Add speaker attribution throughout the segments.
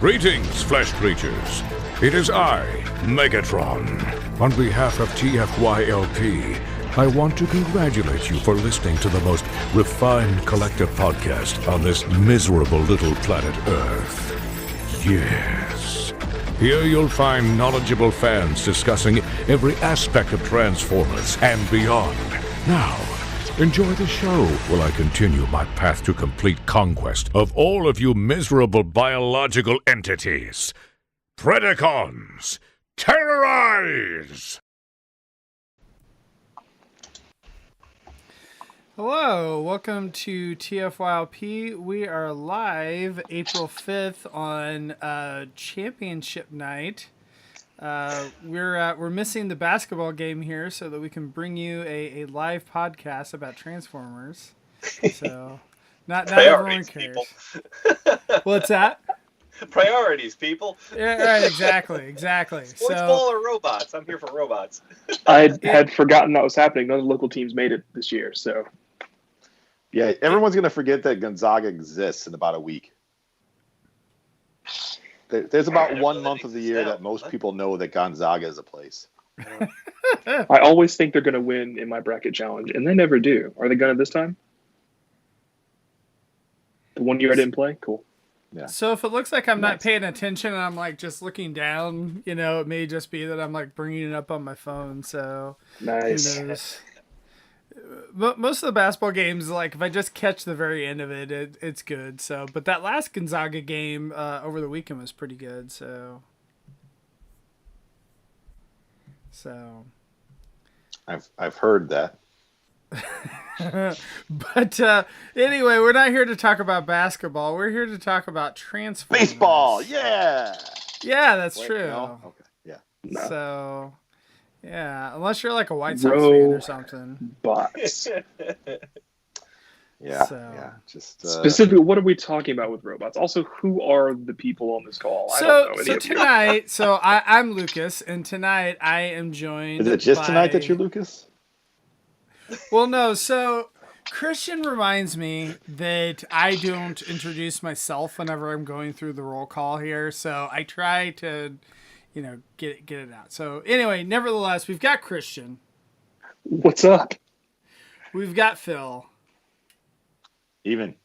Speaker 1: Greetings, flesh creatures. It is I, Megatron. On behalf of TFYLP, I want to congratulate you for listening to the most refined collective podcast on this miserable little planet Earth. Yes. Here you'll find knowledgeable fans discussing every aspect of Transformers and beyond. Now, enjoy the show while I continue my path to complete conquest of all of you miserable biological entities. Predacons, terrorize!
Speaker 2: Hello, welcome to TFYLP. We are live April 5th on championship night. We're missing the basketball game here so that we can bring you a live podcast about Transformers. So not everyone cares. What's that?
Speaker 3: Priorities, people.
Speaker 2: Yeah, right, exactly.
Speaker 3: Sports ball or robots? I'm here for robots.
Speaker 4: I had forgotten that was happening. None of the local teams made it this year, so.
Speaker 5: Yeah, everyone's going to forget that Gonzaga exists in about a week. There's about 1 month of the year that most people know that Gonzaga is a place.
Speaker 4: I always think they're going to win in my bracket challenge, and they never do. Are they going to this time? The 1 year I didn't play? Cool.
Speaker 5: Yeah.
Speaker 2: So if it looks like I'm not paying attention and I'm like just looking down, it may just be that I'm like bringing it up on my phone. So
Speaker 4: nice.
Speaker 2: Who knows? But most of the basketball games, like if I just catch the very end of it, it's good. So, but that last Gonzaga game over the weekend was pretty good. So
Speaker 5: I've heard that.
Speaker 2: But anyway, we're not here to talk about basketball. We're here to talk about Transformers.
Speaker 5: Baseball, yeah.
Speaker 2: Yeah, that's
Speaker 5: Wait,
Speaker 2: true.
Speaker 5: no? Okay, yeah.
Speaker 4: No.
Speaker 2: So, yeah, unless you're like a White Sox fan or something.
Speaker 4: Bots.
Speaker 5: Yeah,
Speaker 2: So-
Speaker 5: yeah. Just
Speaker 4: Specifically, what are we talking about with robots? Also, who are the people on this call? I don't know any
Speaker 2: So
Speaker 4: of you.
Speaker 2: tonight, I'm Lucas, and tonight I am joined.
Speaker 5: is it just
Speaker 2: by-
Speaker 5: tonight that you're Lucas?
Speaker 2: Well, no. So Christian reminds me that I don't introduce myself whenever I'm going through the roll call here. So I try to, get it out. So anyway, nevertheless, we've got Christian,
Speaker 4: What's up?
Speaker 2: we've got Phil,
Speaker 5: Even.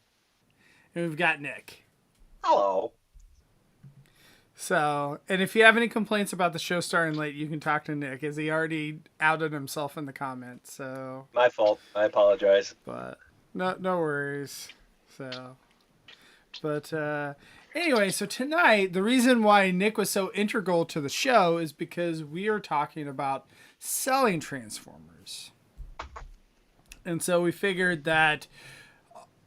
Speaker 2: and we've got Nick.
Speaker 3: Hello.
Speaker 2: So, and if you have any complaints about the show starting late, you can talk to Nick, as he already outed himself in the comments. So,
Speaker 3: My fault. I apologize.
Speaker 2: but no worries. So, but anyway, so tonight the reason why Nick was so integral to the show is because we are talking about selling Transformers, and so we figured that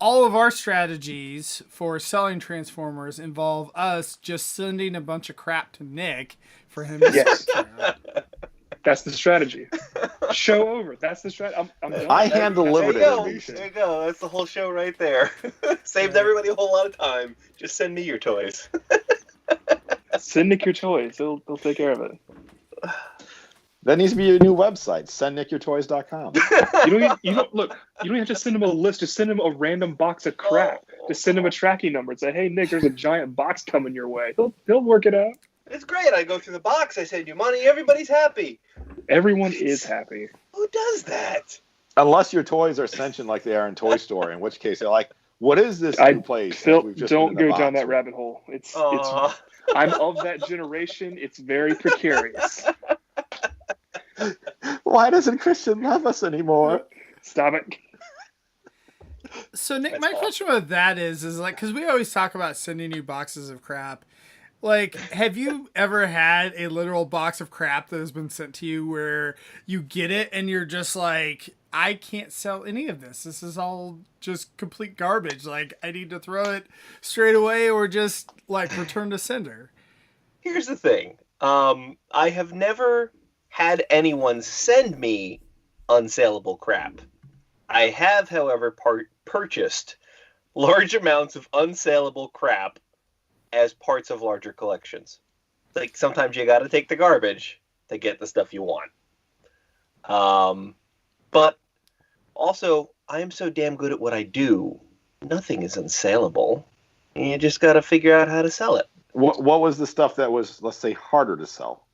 Speaker 2: all of our strategies for selling Transformers involve us just sending a bunch of crap to Nick for him to
Speaker 4: Yes.
Speaker 2: sell crap.
Speaker 4: That's the strategy. Show over. That's the strategy. I'm done.
Speaker 5: I hand
Speaker 3: There
Speaker 5: delivered
Speaker 3: you
Speaker 5: it.
Speaker 3: go. There you go. That's the whole show right there. Saved everybody a whole lot of time. Just send me your toys.
Speaker 4: Send Nick your toys. They'll take care of it.
Speaker 5: That needs to be your new website, sendnickyourtoys.com.
Speaker 4: You don't have to send him a list. Just send him a random box of crap. Just send him a tracking number and say, "Hey Nick, there's a giant box coming your way." They'll work it out.
Speaker 3: It's great. I go through the box. I send you money. Everybody's happy.
Speaker 4: Everyone is happy.
Speaker 3: Who does that?
Speaker 5: Unless your toys are sentient like they are in Toy Story, in which case they're like, what is this new place?
Speaker 4: Phil,
Speaker 5: We've just
Speaker 4: don't
Speaker 5: been in the
Speaker 4: go down
Speaker 5: box
Speaker 4: that rabbit hole. It's
Speaker 3: Aw.
Speaker 4: I'm of that generation. It's very precarious.
Speaker 5: Why doesn't Christian love us anymore?
Speaker 4: Stop it.
Speaker 2: So Nick,
Speaker 3: That's
Speaker 2: my
Speaker 3: all.
Speaker 2: question about that is like, because we always talk about sending you boxes of crap. Like, have you ever had a literal box of crap that has been sent to you where you get it and you're just like, I can't sell any of this. This is all just complete garbage. Like, I need to throw it straight away or just like return to sender.
Speaker 3: Here's the thing. I have never had anyone send me unsaleable crap. I have, however, purchased large amounts of unsaleable crap as parts of larger collections. Like, sometimes you got to take the garbage to get the stuff you want. But also, I am so damn good at what I do, nothing is unsaleable. And you just got to figure out how to sell it.
Speaker 5: What was the stuff that was, let's say, harder to sell?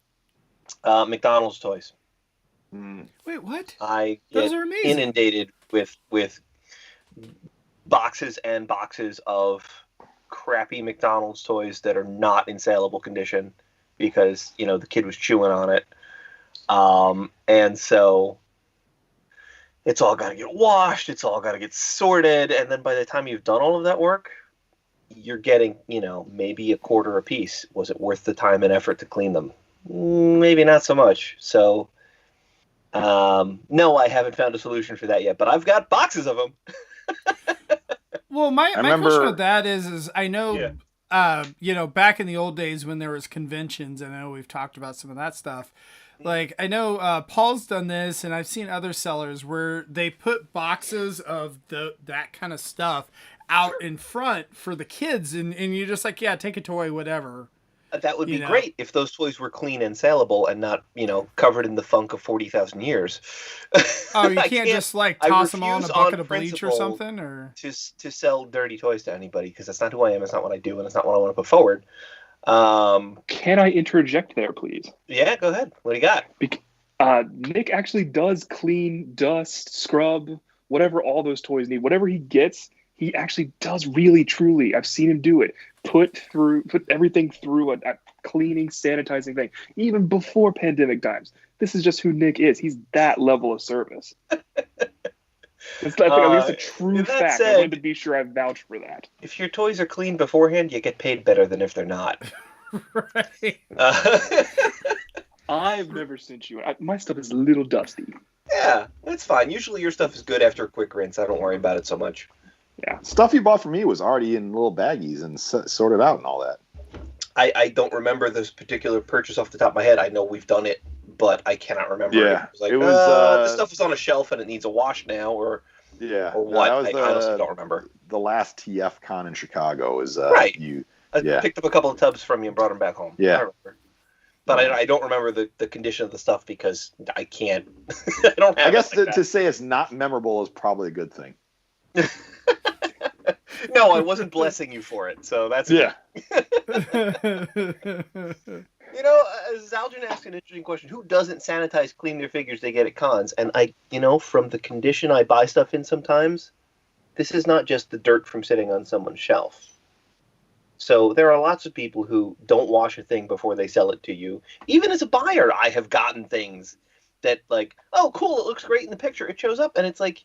Speaker 3: McDonald's toys.
Speaker 2: Wait, what?
Speaker 3: I
Speaker 2: Those
Speaker 3: get
Speaker 2: are amazing.
Speaker 3: inundated with boxes and boxes of crappy McDonald's toys that are not in saleable condition because, the kid was chewing on it. And so it's all got to get washed. It's all got to get sorted. And then by the time you've done all of that work, you're getting, maybe a quarter a piece. Was it worth the time and effort to clean them? Maybe not so much. So, no, I haven't found a solution for that yet, but I've got boxes of them.
Speaker 2: Well, my question with that is I know, back in the old days when there was conventions, and I know we've talked about some of that stuff. Like, I know Paul's done this, and I've seen other sellers where they put boxes of that kind of stuff out in front for the kids, and you're just like, yeah, take a toy, whatever.
Speaker 3: That would be great if those toys were clean and saleable and not, covered in the funk of 40,000 years.
Speaker 2: Oh, you can't just toss them all in a bucket of bleach or something, or
Speaker 3: to sell dirty toys to anybody, because that's not who I am. It's not what I do, and it's not what I want to put forward.
Speaker 4: Can I interject there, please?
Speaker 3: Yeah, go ahead. What do you got?
Speaker 4: Nick actually does clean, dust, scrub, whatever all those toys need. Whatever he gets, he actually does really, truly. I've seen him do it. Put everything through a cleaning, sanitizing thing, even before pandemic times. This is just who Nick is. He's that level of service. It's a true fact. I wanted to be sure I vouch for that.
Speaker 3: If your toys are clean beforehand, you get paid better than if they're not.
Speaker 2: Right.
Speaker 4: I've never sent you. My stuff is a little dusty.
Speaker 3: Yeah, that's fine. Usually your stuff is good after a quick rinse. I don't worry about it so much.
Speaker 4: Yeah.
Speaker 5: Stuff you bought for me was already in little baggies and sorted out and all that.
Speaker 3: I don't remember this particular purchase off the top of my head. I know we've done it, but I cannot remember.
Speaker 5: Yeah.
Speaker 3: It was this stuff is on a shelf and it needs a wash now, or what?
Speaker 5: No,
Speaker 3: I honestly don't remember.
Speaker 5: The last TF con in Chicago is
Speaker 3: right.
Speaker 5: I
Speaker 3: picked up a couple of tubs from you and brought them back home.
Speaker 5: Yeah.
Speaker 3: I remember. But I don't remember the condition of the stuff because I can't. I don't have.
Speaker 5: I guess
Speaker 3: it like
Speaker 5: to say it's not memorable is probably a good thing.
Speaker 3: No, I wasn't blessing you for it, so that's
Speaker 5: yeah.
Speaker 3: Zaldjian asked an interesting question. Who doesn't sanitize, clean their figures they get at cons? And from the condition I buy stuff in sometimes, this is not just the dirt from sitting on someone's shelf. So there are lots of people who don't wash a thing before they sell it to you. Even as a buyer, I have gotten things that oh, cool, it looks great in the picture. It shows up, and it's like,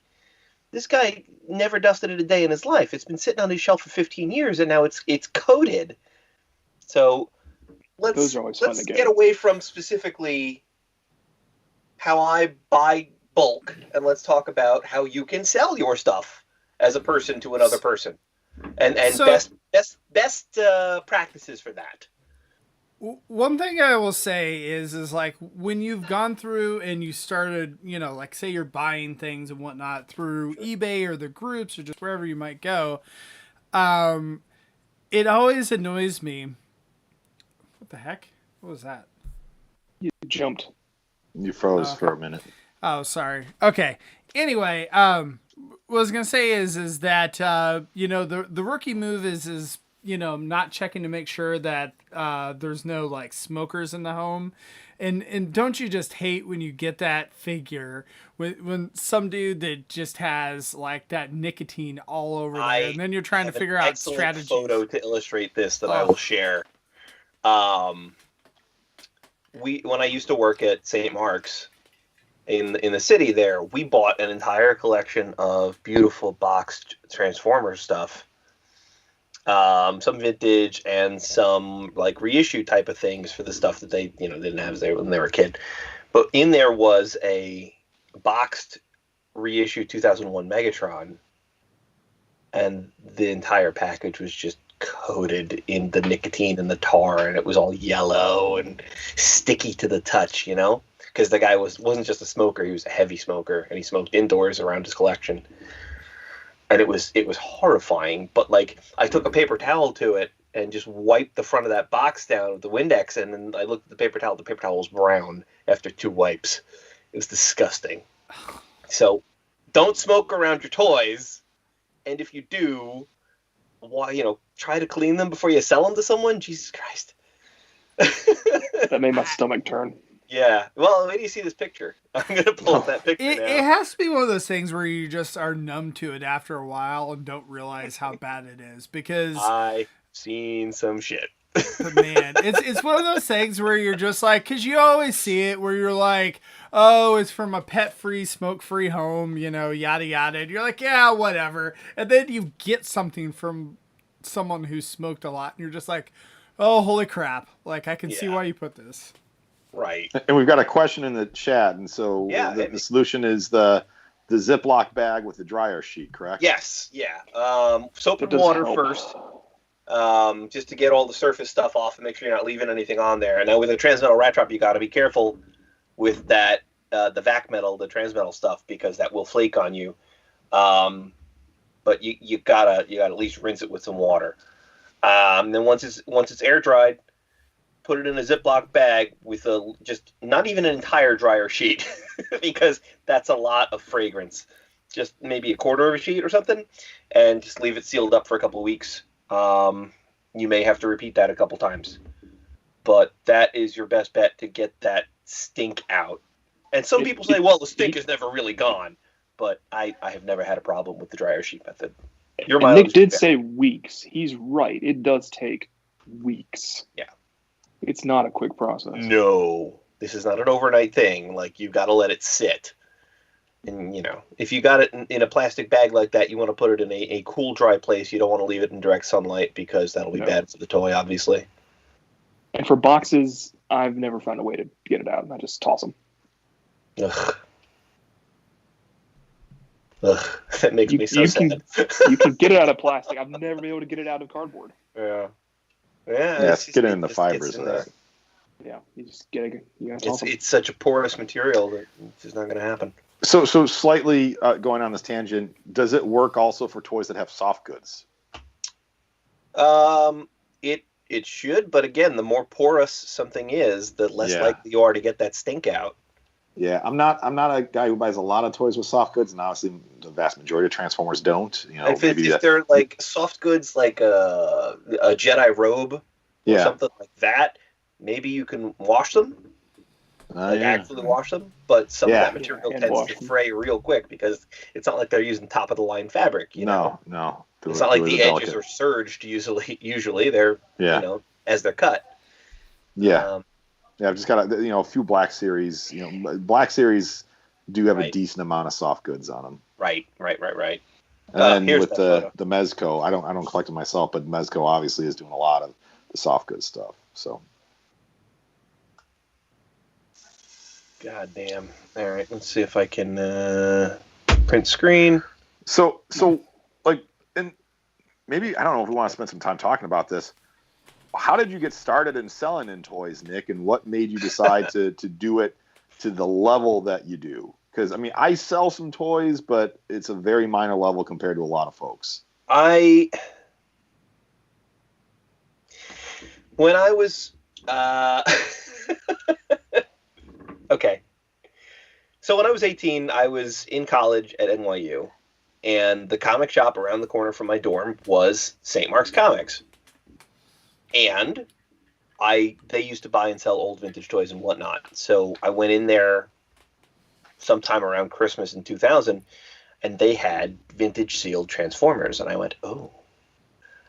Speaker 3: this guy never dusted it a day in his life. It's been sitting on his shelf for 15 years, and now it's coated. So let's get away from specifically how I buy bulk, and let's talk about how you can sell your stuff as a person to another person, and best practices for that.
Speaker 2: One thing I will say is like when you've gone through and you started, say you're buying things and whatnot through eBay or the groups or just wherever you might go, it always annoys me. What the heck? What was that?
Speaker 4: You jumped.
Speaker 5: You froze for a minute.
Speaker 2: Oh, sorry. Okay. Anyway, what I was gonna say is that the rookie move is not checking to make sure that there's no smokers in the home, and don't you just hate when you get that figure when some dude that just has that nicotine all over there, and then you're trying to figure out strategies.
Speaker 3: Photo to illustrate this that I will share. When I used to work at St. Mark's in the city there, we bought an entire collection of beautiful boxed Transformers stuff. Some vintage and some reissue type of things for the stuff that they didn't have when they were a kid. But in there was a boxed reissue 2001 Megatron, and the entire package was just coated in the nicotine and the tar, and it was all yellow and sticky to the touch, because the guy wasn't just a smoker, he was a heavy smoker, and he smoked indoors around his collection. And it was horrifying, but I took a paper towel to it and just wiped the front of that box down with the Windex, and then I looked at the paper towel. The paper towel was brown after 2 wipes. It was disgusting. So don't smoke around your toys, and if you do, why, try to clean them before you sell them to someone? Jesus Christ.
Speaker 4: That made my stomach turn.
Speaker 3: Yeah. Well, wait till you see this picture. I'm going to pull up that picture
Speaker 2: It
Speaker 3: now.
Speaker 2: has to be one of those things where you just are numb to it after a while and don't realize how bad it is, because
Speaker 3: I've seen some shit.
Speaker 2: but man, it's one of those things where you're just like, because you always see it where you're like, oh, it's from a pet-free, smoke-free home, yada yada. And you're like, yeah, whatever. And then you get something from someone who smoked a lot, and you're just like, oh, holy crap! Like, I can see why you put this.
Speaker 3: Right.
Speaker 5: And we've got a question in the chat, and so the solution is the Ziploc bag with the dryer sheet, correct?
Speaker 3: Yes. Yeah. Soap and water first. Just to get all the surface stuff off and make sure you're not leaving anything on there. And now with a transmetal rat trap, you got to be careful with that, the vac metal, the transmetal stuff, because that will flake on you. But you gotta at least rinse it with some water. Then once it's air dried, put it in a Ziploc bag with just not even an entire dryer sheet, because that's a lot of fragrance. Just maybe a quarter of a sheet or something, and just leave it sealed up for a couple of weeks. You may have to repeat that a couple times, but that is your best bet to get that stink out. And some people say, well, the stink is never really gone, but I have never had a problem with the dryer sheet method.
Speaker 4: Nick did say weeks. He's right. It does take weeks.
Speaker 3: Yeah.
Speaker 4: It's not a quick process.
Speaker 3: No, this is not an overnight thing. Like, you've got to let it sit. And, if you got it in a plastic bag like that, you want to put it in a cool, dry place. You don't want to leave it in direct sunlight, because that'll be bad for the toy, obviously.
Speaker 4: And for boxes, I've never found a way to get it out. I just toss them.
Speaker 3: Ugh. That makes me so sad.
Speaker 4: You can get it out of plastic. I've never been able to get it out of cardboard.
Speaker 3: Yeah.
Speaker 5: Let's get it in the fibers of that.
Speaker 4: Yeah, you just get it.
Speaker 3: It's such a porous material that it's just not going to happen.
Speaker 5: So slightly going on this tangent, does it work also for toys that have soft goods?
Speaker 3: It should, but again, the more porous something is, the less likely you are to get that stink out.
Speaker 5: Yeah, I'm not a guy who buys a lot of toys with soft goods, and obviously the vast majority of Transformers don't.
Speaker 3: If they're like soft goods, like a Jedi robe or something like that, maybe you can wash them. Actually wash them, but some of that material tends to fray real quick, because it's not like they're using top of the line fabric.
Speaker 5: No.
Speaker 3: It's not like the edges are serged. Usually they're as they're cut.
Speaker 5: Yeah. I've just got a few Black Series. Black Series do have a decent amount of soft goods on them. Right. And with the Mezco, I don't collect them myself, but Mezco obviously is doing a lot of the soft goods stuff. So.
Speaker 3: God damn. All right, let's see if I can print screen.
Speaker 5: So and maybe, I don't know if we want to spend some time talking about this. How did you get started in selling in toys, Nick, and what made you decide to do it to the level that you do? Because, I sell some toys, but it's a very minor level compared to a lot of folks.
Speaker 3: When I was... Okay. So when I was 18, I was in college at NYU, and the comic shop around the corner from my dorm was St. Mark's Comics. And they used to buy and sell old vintage toys and whatnot. So I went in there sometime around Christmas in 2000, and they had vintage sealed Transformers. And I went, oh.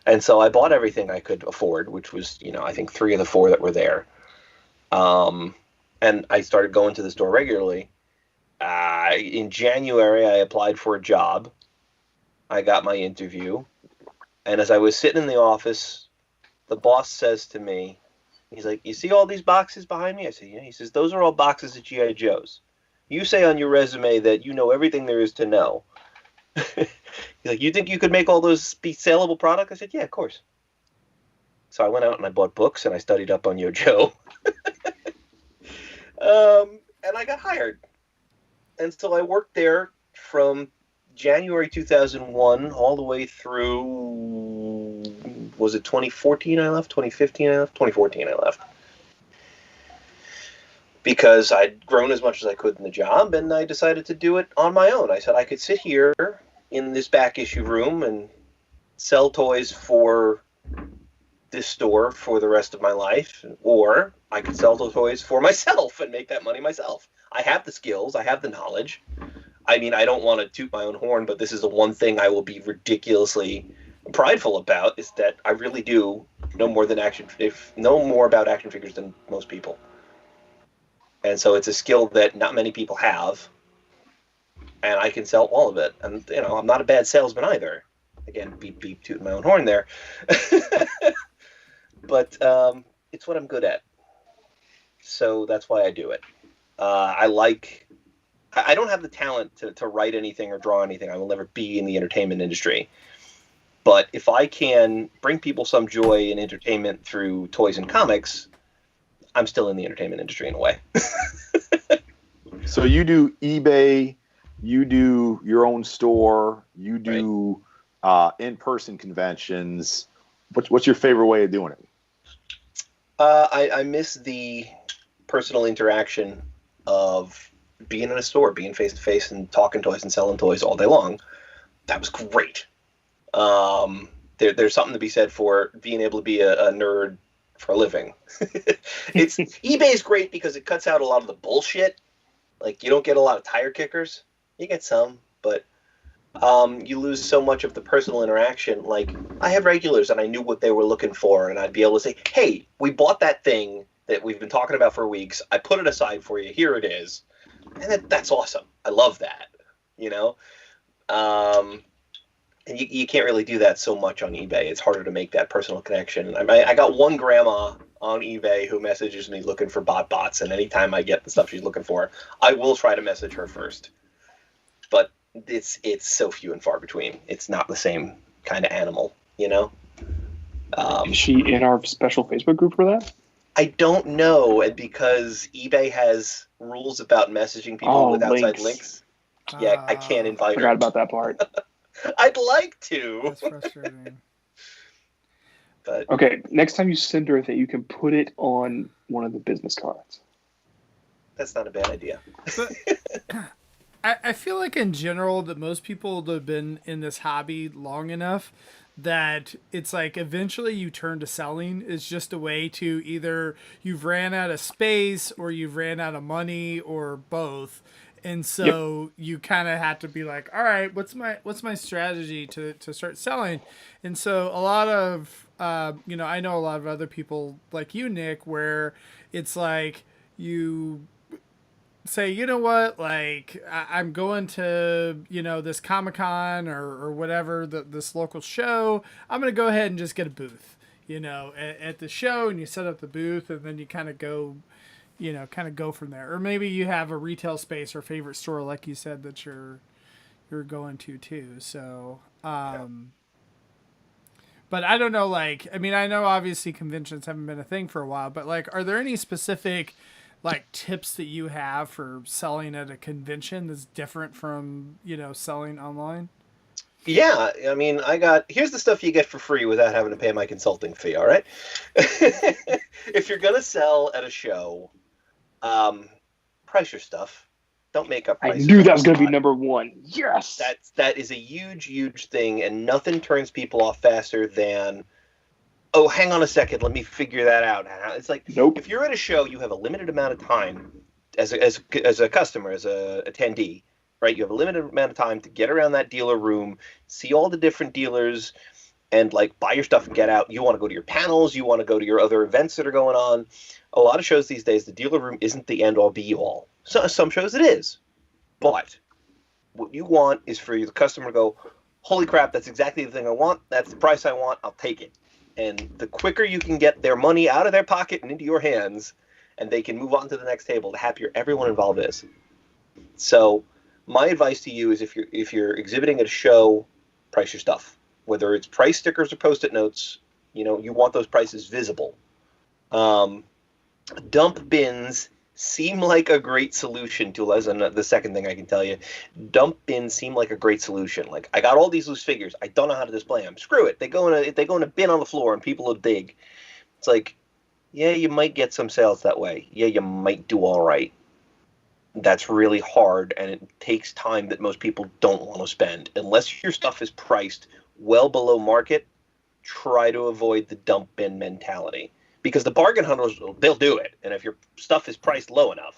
Speaker 3: And so I bought everything I could afford, which was, I think 3 of the 4 that were there. And I started going to the store regularly. In January, I applied for a job. I got my interview. And as I was sitting in the office, the boss says to me, he's like, you see all these boxes behind me? I say, yeah. He says, those are all boxes of G.I. Joes. You say on your resume that you know everything there is to know. He's like, you think you could make all those be saleable product? I said, yeah, of course. So I went out and I bought books and I studied up on Yo-Joe. And I got hired. And so I worked there from January 2001 all the way through, was it 2014 I left? 2015 I left? 2014 I left. Because I'd grown as much as I could in the job, and I decided to do it on my own. I said I could sit here in this back issue room and sell toys for this store for the rest of my life, or I could sell the toys for myself and make that money myself. I have the skills, I have the knowledge. I mean, I don't want to toot my own horn, but this is the one thing I will be ridiculously prideful about, is that I really do know more about action figures than most people. And so it's a skill that not many people have, and I can sell all of it. And, you know, I'm not a bad salesman either. Again, beep, beep, tooting my own horn there. But it's what I'm good at. So that's why I do it. I don't have the talent to write anything or draw anything. I will never be in the entertainment industry. But if I can bring people some joy and entertainment through toys and comics, I'm still in the entertainment industry in a way.
Speaker 5: So you do eBay, you do your own store, you do in-person conventions. What's your favorite way of doing it?
Speaker 3: I miss the personal interaction of being in a store, being face-to-face and talking toys and selling toys all day long. That was great. There's something to be said for being able to be a nerd for a living. eBay is great because it cuts out a lot of the bullshit. Like, you don't get a lot of tire kickers. You get some, but you lose so much of the personal interaction. Like, I have regulars and I knew what they were looking for, and I'd be able to say, hey, we bought that thing that we've been talking about for weeks. I put it aside for you. Here it is. And that's awesome. I love that, you know? And you can't really do that so much on eBay. It's harder to make that personal connection. I got one grandma on eBay who messages me looking for bots, and anytime I get the stuff she's looking for, I will try to message her first. But it's so few and far between. It's not the same kind of animal, you know?
Speaker 4: Is she in our special Facebook group for that?
Speaker 3: I don't know, and because eBay has rules about messaging people with outside links, yeah, I can't invite her.
Speaker 4: Forgot about that part.
Speaker 3: I'd like to.
Speaker 2: That's frustrating.
Speaker 3: But
Speaker 4: okay, next time you send her that, you can put it on one of the business cards.
Speaker 3: That's not a bad idea.
Speaker 2: But I feel like in general that most people that have been in this hobby long enough that it's like eventually you turn to selling. It's just a way to either you've ran out of space or you've ran out of money or both. And so you kind of have to be like, all right, what's my strategy to start selling? And so a lot of, I know a lot of other people like you, Nick, where it's like you say, you know what, like I'm going to, this Comic-Con or whatever, this local show. I'm going to go ahead and just get a booth, at the show, and you set up the booth, and then you kind of go, go from there. Or maybe you have a retail space or favorite store, like you said, that you're going to too. So, but I don't know, like, I mean, I know obviously conventions haven't been a thing for a while, but like, are there any specific like tips that you have for selling at a convention that's different from, selling online?
Speaker 3: Yeah, I mean, here's the stuff you get for free without having to pay my consulting fee, all right? If you're going to sell at a show, price your stuff. Don't make up prices.
Speaker 4: I knew that was going to be number one. Yes!
Speaker 3: That is a huge, huge thing, and nothing turns people off faster than, oh, hang on a second, let me figure that out. It's like,
Speaker 4: nope.
Speaker 3: If you're at a show, you have a limited amount of time as a customer, as a attendee, right? You have a limited amount of time to get around that dealer room, see all the different dealers, and like buy your stuff and get out. You want to go to your panels, you want to go to your other events that are going on. A lot of shows these days, the dealer room isn't the end all be all. So some shows it is. But what you want is for the customer to go, holy crap, that's exactly the thing I want. That's the price I want. I'll take it. And the quicker you can get their money out of their pocket and into your hands, and they can move on to the next table, the happier everyone involved is. So my advice to you is if you're exhibiting at a show, price your stuff. Whether it's price stickers or Post-it notes, you want those prices visible. Dump bins seem like a great solution to, the second thing I can tell you. Dump bins seem like a great solution. Like, I got all these loose figures. I don't know how to display them. Screw it. They go in a bin on the floor and people will dig. It's like, yeah, you might get some sales that way. Yeah, you might do all right. That's really hard, and it takes time that most people don't want to spend. Unless your stuff is priced well below market, try to avoid the dump bin mentality. Because the bargain hunters, they'll do it. And if your stuff is priced low enough,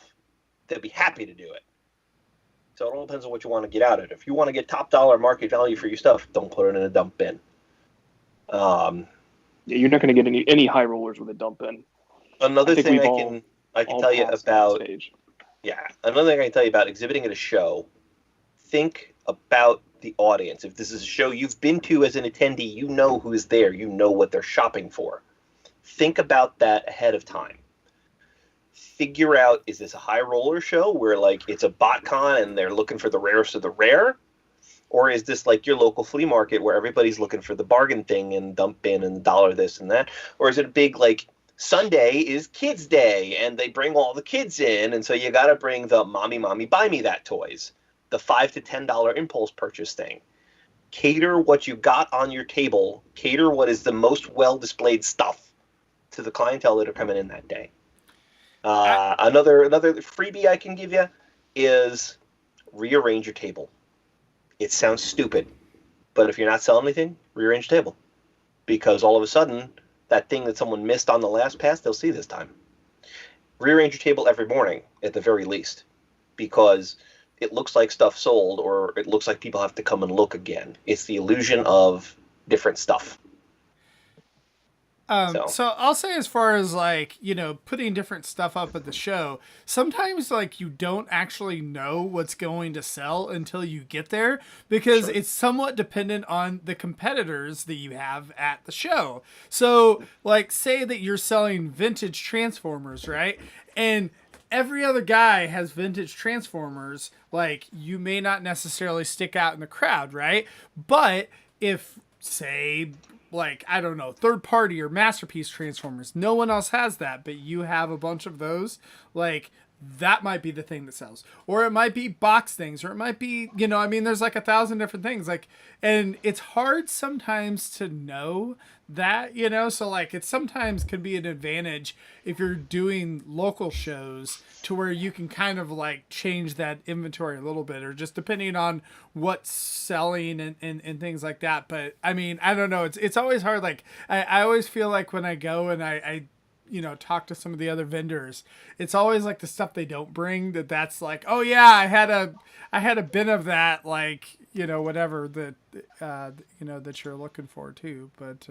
Speaker 3: they'll be happy to do it. So it all depends on what you want to get out of it. If you want to get top dollar market value for your stuff, don't put it in a dump bin.
Speaker 4: You're not going to get any high rollers with a dump bin.
Speaker 3: Another thing I can tell you about, another thing I can tell you about exhibiting at a show, think about the audience. If this is a show you've been to as an attendee, you know who is there. You know what they're shopping for. Think about that ahead of time. Figure out, is this a high roller show where like it's a BotCon and they're looking for the rarest of the rare? Or is this like your local flea market where everybody's looking for the bargain thing and dump bin and dollar this and that? Or is it a big like Sunday is kids day and they bring all the kids in, and so you got to bring the mommy buy me that toys, the $5 to $10 impulse purchase thing. Cater what you got on your table, cater what is the most well displayed stuff to the clientele that are coming in that day. Another freebie I can give you is rearrange your table. It sounds stupid, but if you're not selling anything, rearrange your table, because all of a sudden that thing that someone missed on the last pass, they'll see this time. Rearrange your table every morning at the very least, because it looks like stuff sold, or it looks like people have to come and look again. It's the illusion of different stuff.
Speaker 2: So I'll say, as far as like, you know, putting different stuff up at the show, sometimes like you don't actually know what's going to sell until you get there, because it's somewhat dependent on the competitors that you have at the show. So like, say that you're selling vintage Transformers, right? And every other guy has vintage Transformers, like you may not necessarily stick out in the crowd, right? But if, say, like, I don't know, third party or masterpiece Transformers, no one else has that, but you have a bunch of those, like that might be the thing that sells. Or it might be box things, or it might be, you know, I mean, there's like 1,000 different things, like, and it's hard sometimes to know that, you know, so like it sometimes can be an advantage if you're doing local shows to where you can kind of like change that inventory a little bit, or just depending on what's selling and things like that. But I mean, I don't know, it's always hard. Like I always feel like when I go and I you know, talk to some of the other vendors, it's always like the stuff they don't bring that's like, oh yeah, I had a bin of that, like, you know, whatever that you know, that you're looking for too. But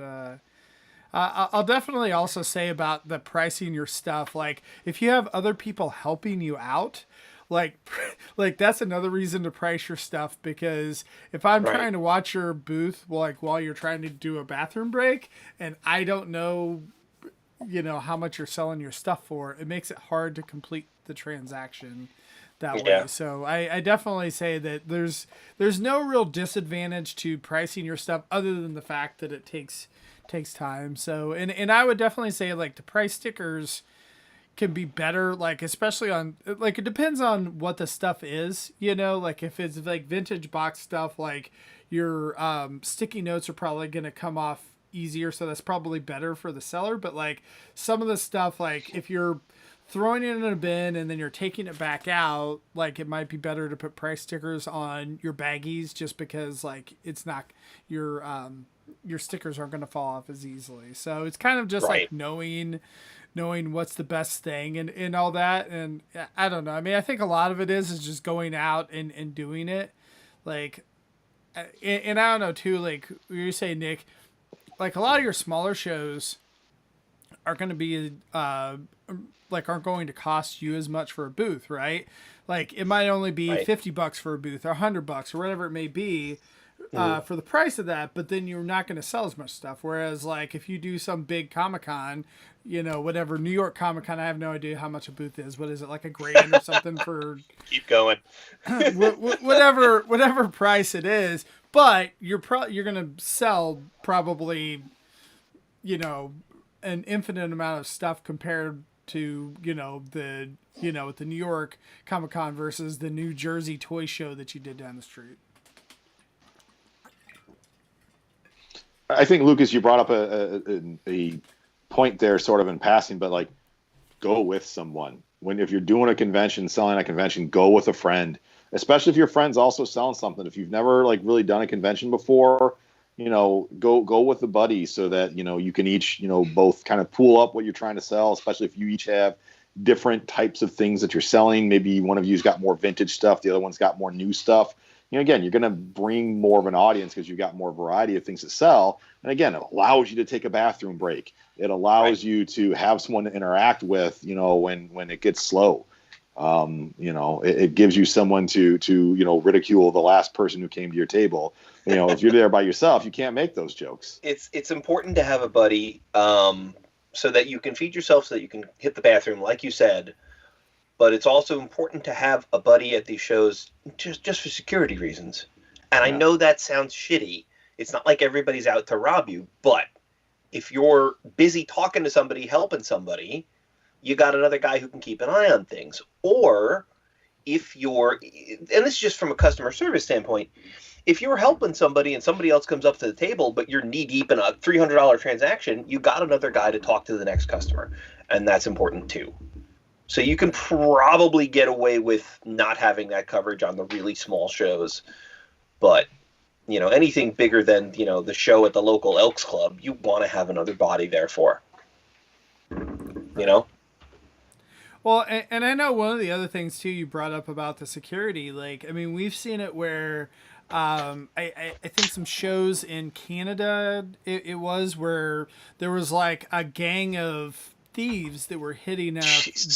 Speaker 2: I'll definitely also say about the pricing your stuff, like if you have other people helping you out, like that's another reason to price your stuff, because if I'm trying to watch your booth, like while you're trying to do a bathroom break, and I don't know, you know, how much you're selling your stuff for, it makes it hard to complete the transaction that way. So I definitely say that there's no real disadvantage to pricing your stuff other than the fact that it takes time. So and I would definitely say like the price stickers can be better, like especially on, like, it depends on what the stuff is, you know, like if it's like vintage box stuff, like your sticky notes are probably going to come off easier, so that's probably better for the seller. But like some of the stuff, like if you're throwing it in a bin and then you're taking it back out, like it might be better to put price stickers on your baggies, just because like it's not your stickers aren't going to fall off as easily. So it's kind of just like knowing what's the best thing and all that. And I don't know, I mean, I think a lot of it is just going out and doing it, like, and I don't know too, like you say, Nick, like a lot of your smaller shows are going to be like aren't going to cost you as much for a booth, right? Like it might only be $50 for a booth, or $100 or whatever it may be for the price of that, but then you're not going to sell as much stuff. Whereas like if you do some big Comic-Con, you know, whatever, New York Comic-Con, I have no idea how much a booth is. What is it, like $1,000 or something for
Speaker 3: keep going
Speaker 2: whatever price it is, but you're going to sell probably, you know, an infinite amount of stuff compared to, you know, the New York Comic-Con versus the New Jersey toy show that you did down the street.
Speaker 5: I think, Lucas, you brought up a point there sort of in passing, but like go with someone. If you're doing a convention, selling a convention, go with a friend, especially if your friend's also selling something. If you've never like really done a convention before, go with a buddy so that, you can each, both kind of pool up what you're trying to sell, especially if you each have different types of things that you're selling. Maybe one of you's got more vintage stuff, the other one's got more new stuff. Again, you're going to bring more of an audience because you've got more variety of things to sell. And again, it allows you to take a bathroom break. It allows you to have someone to interact with, when it gets slow. It gives you someone to ridicule the last person who came to your table. If you're there by yourself, you can't make those jokes.
Speaker 3: It's important to have a buddy, so that you can feed yourself, so that you can hit the bathroom, like you said. But it's also important to have a buddy at these shows just for security reasons. And I know that sounds shitty. It's not like everybody's out to rob you. But if you're busy talking to somebody, helping somebody, you got another guy who can keep an eye on things. Or if you're, and this is just from a customer service standpoint, if you're helping somebody and somebody else comes up to the table, but you're knee deep in a $300 transaction, you got another guy to talk to the next customer. And that's important too. So you can probably get away with not having that coverage on the really small shows. But, anything bigger than, the show at the local Elks Club, you want to have another body there for.
Speaker 2: Well, and I know one of the other things, too, you brought up about the security. We've seen it where I think some shows in Canada, it was where there was a gang of thieves that were hitting up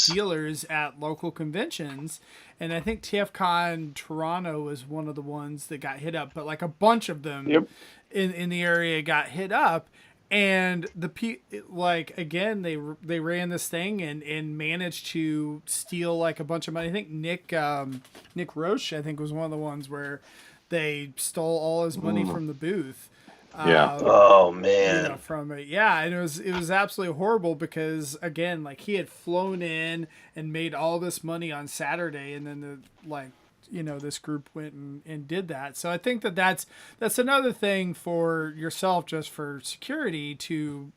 Speaker 2: dealers at local conventions, and I think TFCon Toronto was one of the ones that got hit up, but a bunch of them in the area got hit up, and again they ran this thing and managed to steal a bunch of money. I think Nick Roche, I think, was one of the ones where they stole all his money from the booth.
Speaker 3: Oh man.
Speaker 2: From it. Yeah. And it was absolutely horrible because again, he had flown in and made all this money on Saturday, and then this group went and did that. So I think that's another thing for yourself, just for security, to,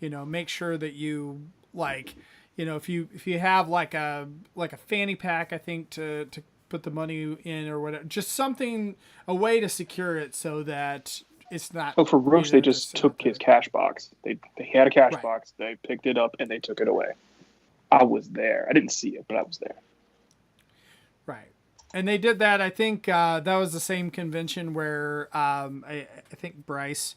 Speaker 2: make sure that you if you have a fanny pack, I think to put the money in or whatever, just a way to secure it so that it's not.
Speaker 4: Oh, for Roche, they just took his cash box. They had a cash box. They picked it up and they took it away. I was there. I didn't see it, but I was there.
Speaker 2: Right. And they did that. I think that was the same convention where I think Bryce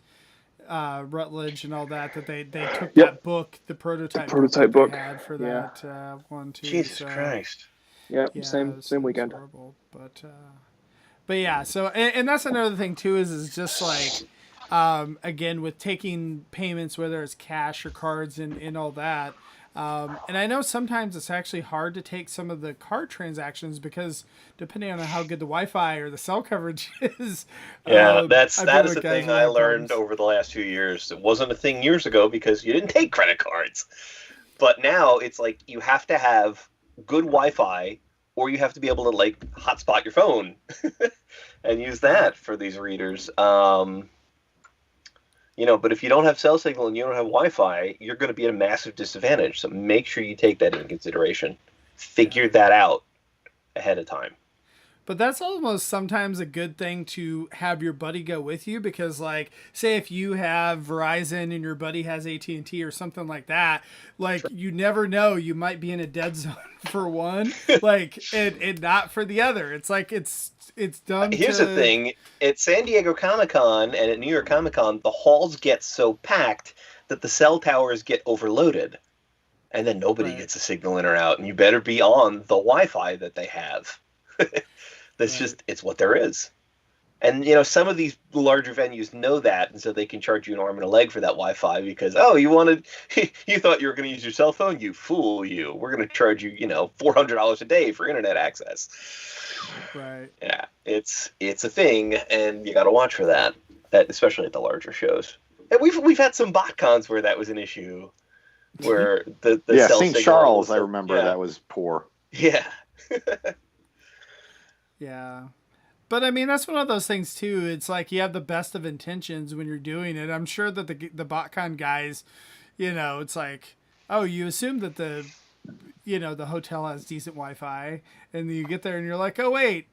Speaker 2: Rutledge and all that they took that book, the prototype book they had for that one too.
Speaker 3: Jesus Christ.
Speaker 4: Yeah, same weekend.
Speaker 2: Horrible, but yeah, so and that's another thing too is just again with taking payments, whether it's cash or cards and all that. And I know sometimes it's actually hard to take some of the card transactions because depending on how good the Wi-Fi or the cell coverage is.
Speaker 3: Yeah, that is the thing I learned over the last few years. It wasn't a thing years ago because you didn't take credit cards. But now it's you have to have good Wi-Fi, or you have to be able to hotspot your phone and use that for these readers. But if you don't have cell signal and you don't have Wi-Fi, you're going to be at a massive disadvantage. So make sure you take that into consideration. Figure that out ahead of time.
Speaker 2: But that's almost sometimes a good thing to have your buddy go with you because, say if you have Verizon and your buddy has AT&T or something like that, you never know. You might be in a dead zone for one, and not for the other. It's it's done.
Speaker 3: Here's the thing: at San Diego Comic-Con and at New York Comic-Con, the halls get so packed that the cell towers get overloaded, and then nobody gets a signal in or out. And you better be on the Wi-Fi that they have. That's just, it's what there is. And, some of these larger venues know that, and so they can charge you an arm and a leg for that Wi-Fi because, you thought you were going to use your cell phone? You fool you. We're going to charge you, $400 a day for internet access.
Speaker 2: Right.
Speaker 3: Yeah, it's a thing, and you got to watch for that, especially at the larger shows. And we've had some bot cons where that was an issue, where the cell
Speaker 5: St. Charles, I remember that was poor.
Speaker 3: Yeah.
Speaker 2: Yeah. But that's one of those things too. It's you have the best of intentions when you're doing it. I'm sure that the BotCon guys, it's you assume that the hotel has decent Wi-Fi, and you get there and you're oh wait,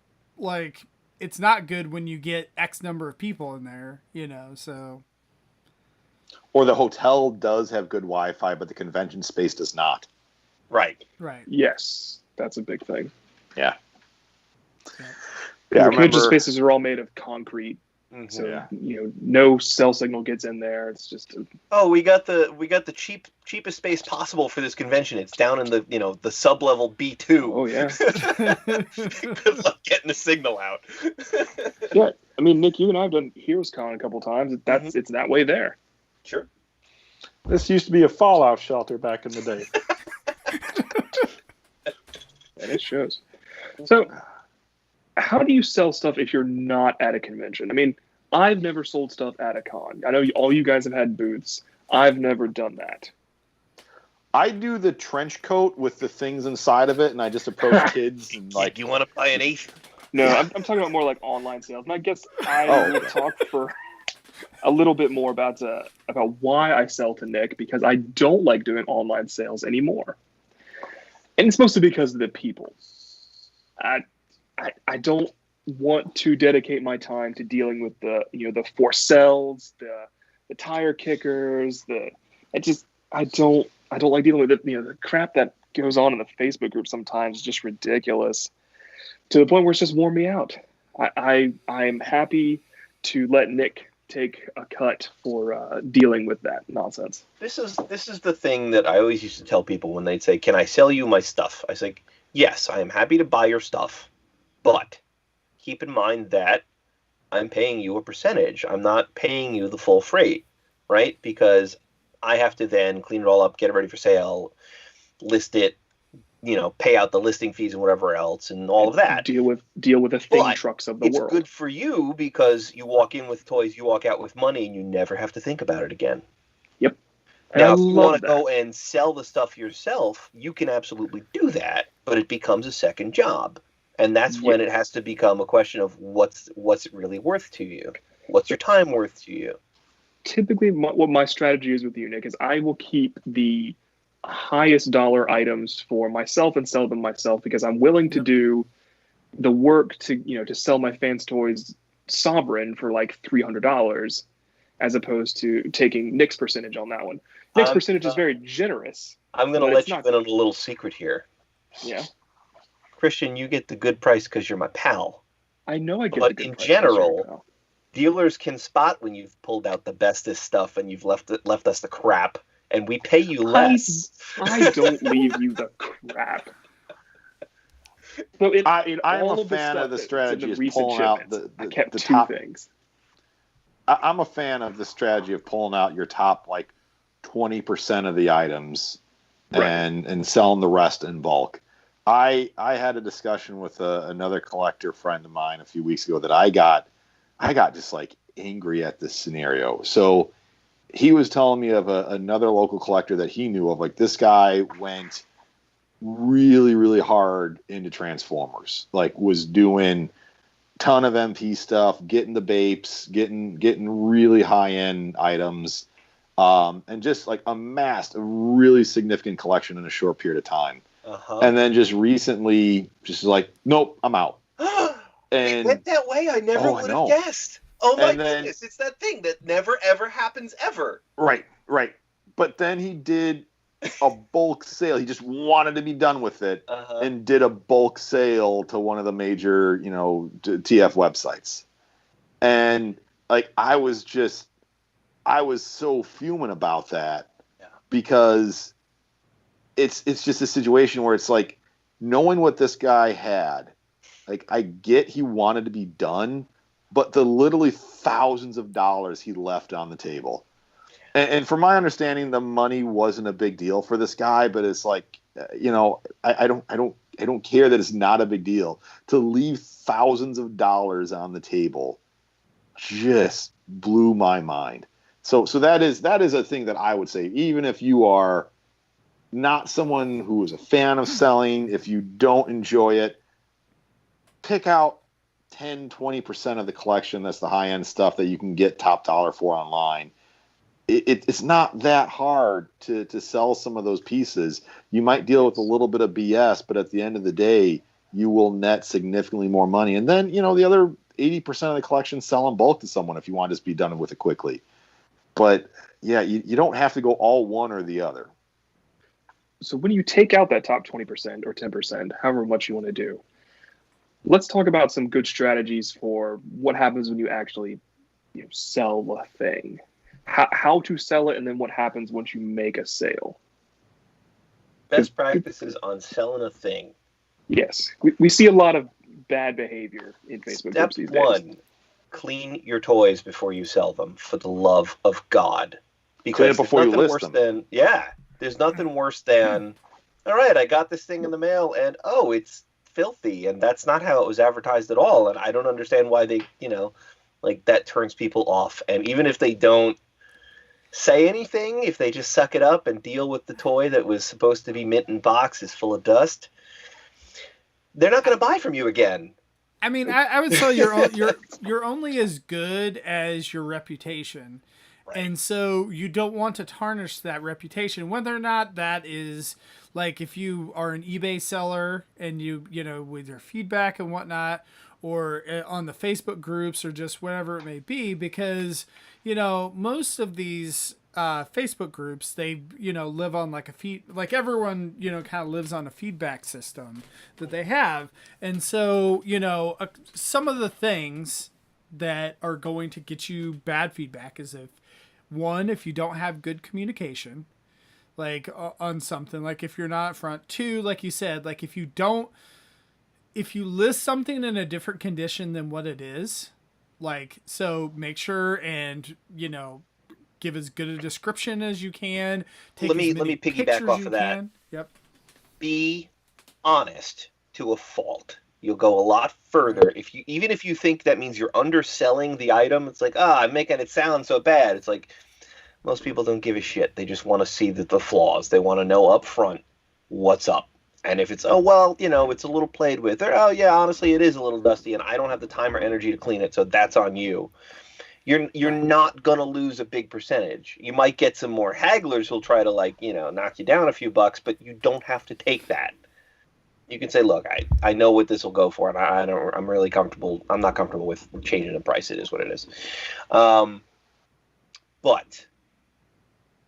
Speaker 2: it's not good when you get X number of people in there, so.
Speaker 5: Or the hotel does have good Wi-Fi, but the convention space does not.
Speaker 3: Right.
Speaker 2: Right.
Speaker 4: Yes, that's a big thing.
Speaker 5: Yeah.
Speaker 2: Yeah.
Speaker 5: Yeah, I
Speaker 4: The convention
Speaker 5: remember.
Speaker 4: spaces are all made of concrete, so
Speaker 5: Yeah.
Speaker 4: no cell signal gets in there. It's just
Speaker 3: We got the cheapest space possible for this convention. It's down in the the sub-level B2.
Speaker 4: oh yeah.
Speaker 3: Good luck getting the signal out.
Speaker 4: Yeah, I mean, Nick, you and I have done HeroesCon a couple times. It's that way there.
Speaker 3: Sure.
Speaker 6: This used to be a Fallout shelter back in the day.
Speaker 4: And it shows. So, how do you sell stuff if you're not at a convention? I mean, I've never sold stuff at a con. I know all you guys have had booths. I've never done that.
Speaker 5: I do the trench coat with the things inside of it, and I just approach kids and
Speaker 3: Like, do you want to buy an eighth?
Speaker 4: No, I'm talking about more like online sales. And I guess I will talk for a little bit more about why I sell to Nick, because I don't like doing online sales anymore. And it's mostly because of the people. I don't want to dedicate my time to dealing with the for sales, the tire kickers, I don't like dealing with it. The crap that goes on in the Facebook group sometimes is just ridiculous, to the point where it's just worn me out. I'm happy to let Nick take a cut for dealing with that nonsense.
Speaker 3: This is the thing that I always used to tell people when they'd say, "Can I sell you my stuff?" I say, "Yes, I am happy to buy your stuff, but keep in mind that I'm paying you a percentage. I'm not paying you the full freight, right? Because I have to then clean it all up, get it ready for sale, list it, pay out the listing fees and whatever else and all of that.
Speaker 4: Deal with the thing trucks of the
Speaker 3: it's
Speaker 4: world.
Speaker 3: It's good for you because you walk in with toys, you walk out with money, and you never have to think about it again.
Speaker 4: Yep.
Speaker 3: Now, if you want to go and sell the stuff yourself, you can absolutely do that, but it becomes a second job. And that's when it has to become a question of what's it really worth to you? What's your time worth to you?
Speaker 4: Typically, what my strategy is with you, Nick, is I will keep the highest dollar items for myself and sell them myself, because I'm willing to do the work to sell my fans' toys sovereign for like $300, as opposed to taking Nick's percentage on that one. Nick's percentage is very generous.
Speaker 3: I'm going to let you in on a little secret here.
Speaker 4: Yeah.
Speaker 3: Christian, you get the good price because you're my pal.
Speaker 4: I know I get
Speaker 3: the
Speaker 4: good
Speaker 3: price. But in general, dealers can spot when you've pulled out the bestest stuff and you've left us the crap, and we pay you less.
Speaker 4: I don't leave you the crap. So
Speaker 5: I'm a fan of the strategy of pulling out the
Speaker 4: top things.
Speaker 5: I'm a fan of the strategy of pulling out your top 20% of the items and selling the rest in bulk. I had a discussion with another collector friend of mine a few weeks ago that I got just angry at this scenario. So he was telling me of another local collector that he knew of. This guy went really, really hard into Transformers. Was doing ton of MP stuff, getting the Bapes, getting really high end items, and just amassed a really significant collection in a short period of time. And then just recently, nope, I'm out.
Speaker 3: It went that way. I never would have guessed. Oh my goodness! It's that thing that never ever happens ever.
Speaker 5: Right. But then he did a bulk sale. He just wanted to be done with it, and did a bulk sale to one of the major, TF websites. And I was so fuming about that, because it's just a situation where it's knowing what this guy had, I get he wanted to be done, but the literally thousands of dollars he left on the table. And from my understanding, the money wasn't a big deal for this guy, but it's I don't care that it's not a big deal. To leave thousands of dollars on the table just blew my mind. So that is a thing that I would say, even if you are not someone who is a fan of selling, if you don't enjoy it, pick out 10-20% of the collection that's the high-end stuff that you can get top dollar for online. It's not that hard to sell some of those pieces. You might deal with a little bit of BS, but at the end of the day, you will net significantly more money. And then, the other 80% of the collection, sell them both to someone if you want to just be done with it quickly. But yeah, you don't have to go all one or the other.
Speaker 4: So when you take out that top 20% or 10%, however much you want to do, let's talk about some good strategies for what happens when you actually sell a thing. How to sell it, and then what happens once you make a sale.
Speaker 3: Best practices on selling a thing.
Speaker 4: Yes. We see a lot of bad behavior in Facebook groups these days.
Speaker 3: Step 1, clean your toys before you sell them, for the love of God. Because
Speaker 5: Clean it before you list them.
Speaker 3: There's nothing worse than, all right, I got this thing in the mail, and it's filthy, and that's not how it was advertised at all, and I don't understand why they, that turns people off. And even if they don't say anything, if they just suck it up and deal with the toy that was supposed to be mint in box is full of dust, they're not going to buy from you again.
Speaker 2: I mean, I would say you're only as good as your reputation. Right. And so you don't want to tarnish that reputation, whether or not that is like if you are an eBay seller and you with your feedback and whatnot, or on the Facebook groups or just whatever it may be, because, most of these Facebook groups, they, live on like everyone, kind of lives on a feedback system that they have. And so, some of the things that are going to get you bad feedback is if you don't have good communication, like on something, like if you're not front. 2, like you said, like if you list something in a different condition than what it is, so make sure and, give as good a description as you can.
Speaker 3: Let me piggyback off of that.
Speaker 2: Yep.
Speaker 3: Be honest to a fault. You'll go a lot further even if you think that means you're underselling the item. It's like, I'm making it sound so bad. It's like most people don't give a shit. They just want to see the flaws. They want to know up front what's up. And if it's, it's a little played with, or, honestly, it is a little dusty, and I don't have the time or energy to clean it, so that's on you. You're not going to lose a big percentage. You might get some more hagglers who'll try to, knock you down a few bucks, but you don't have to take that. You can say, look, I know what this will go for, and I'm really comfortable. I'm not comfortable with changing the price. It is what it is. But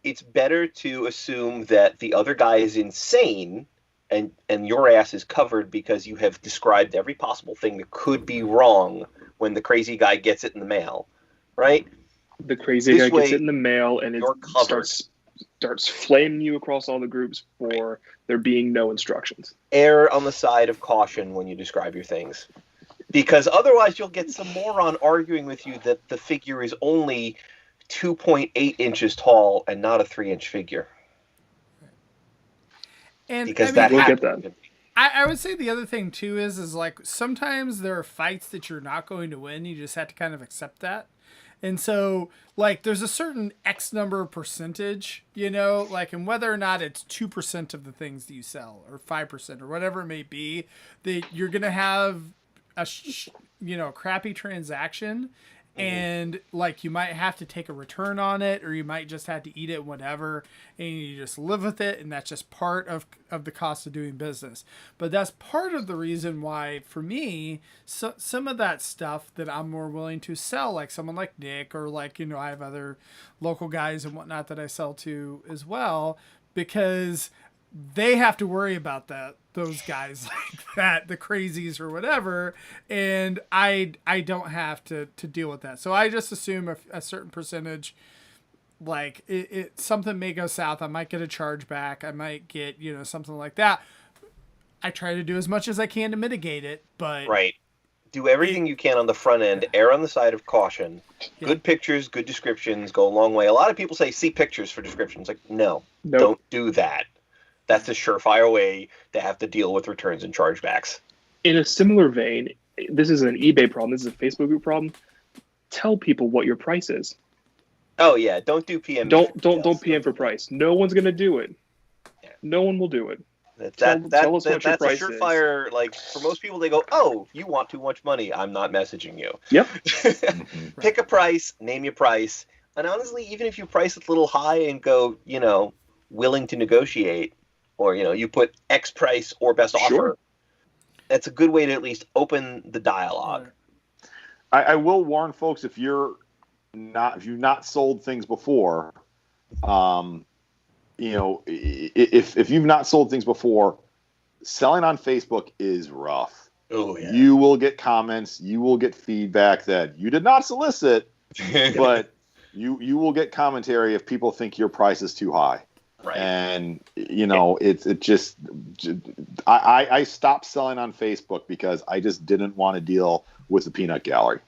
Speaker 3: it's better to assume that the other guy is insane, and your ass is covered because you have described every possible thing that could be wrong when the crazy guy gets it in the mail, right?
Speaker 4: The crazy guy gets it in the mail, and it starts flaming you across all the groups for there being no instructions.
Speaker 3: Err on the side of caution when you describe your things, because otherwise you'll get some moron arguing with you that the figure is only 2.8 inches tall and not a 3-inch figure.
Speaker 2: And
Speaker 3: because
Speaker 4: we'll get that.
Speaker 2: I would say the other thing too is like sometimes there are fights that you're not going to win. You just have to kind of accept that. And so like there's a certain X number of percentage, and whether or not it's 2% of the things that you sell or 5% or whatever it may be, that you're going to have a crappy transaction. And like you might have to take a return on it, or you might just have to eat it, whatever, and you just live with it, and that's just part of the cost of doing business. But that's part of the reason why, for me, some of that stuff that I'm more willing to sell, like someone like Nick, or like I have other local guys and whatnot that I sell to as well, because they have to worry about those guys like that, the crazies or whatever, and I don't have to deal with that. So I just assume a certain percentage, like it something may go south. I might get a charge back. I might get something like that. I try to do as much as I can to mitigate it, but
Speaker 3: do everything you can on the front end. Err on the side of caution. Yeah. Good pictures, good descriptions go a long way. A lot of people say see pictures for descriptions. Like no, don't do that. That's a surefire way to have to deal with returns and chargebacks.
Speaker 4: In a similar vein, this is an eBay problem. This is a Facebook group problem. Tell people what your price is.
Speaker 3: Oh yeah, don't do PM.
Speaker 4: Don't PM for price. No one's gonna do it. Yeah. No one will do it. Tell us what your price is. That's a surefire.
Speaker 3: Like for most people, they go, "Oh, you want too much money? I'm not messaging you."
Speaker 4: Yep.
Speaker 3: Pick a price, name your price, and honestly, even if you price it a little high and go, willing to negotiate. Or, you put X price or best offer. That's a good way to at least open the dialogue.
Speaker 5: I will warn folks, if you've not sold things before, if you've not sold things before, selling on Facebook is rough.
Speaker 3: Oh yeah.
Speaker 5: You will get comments, you will get feedback that you did not solicit, but you will get commentary if people think your price is too high.
Speaker 3: Right.
Speaker 5: And I stopped selling on Facebook because I just didn't want to deal with the peanut gallery.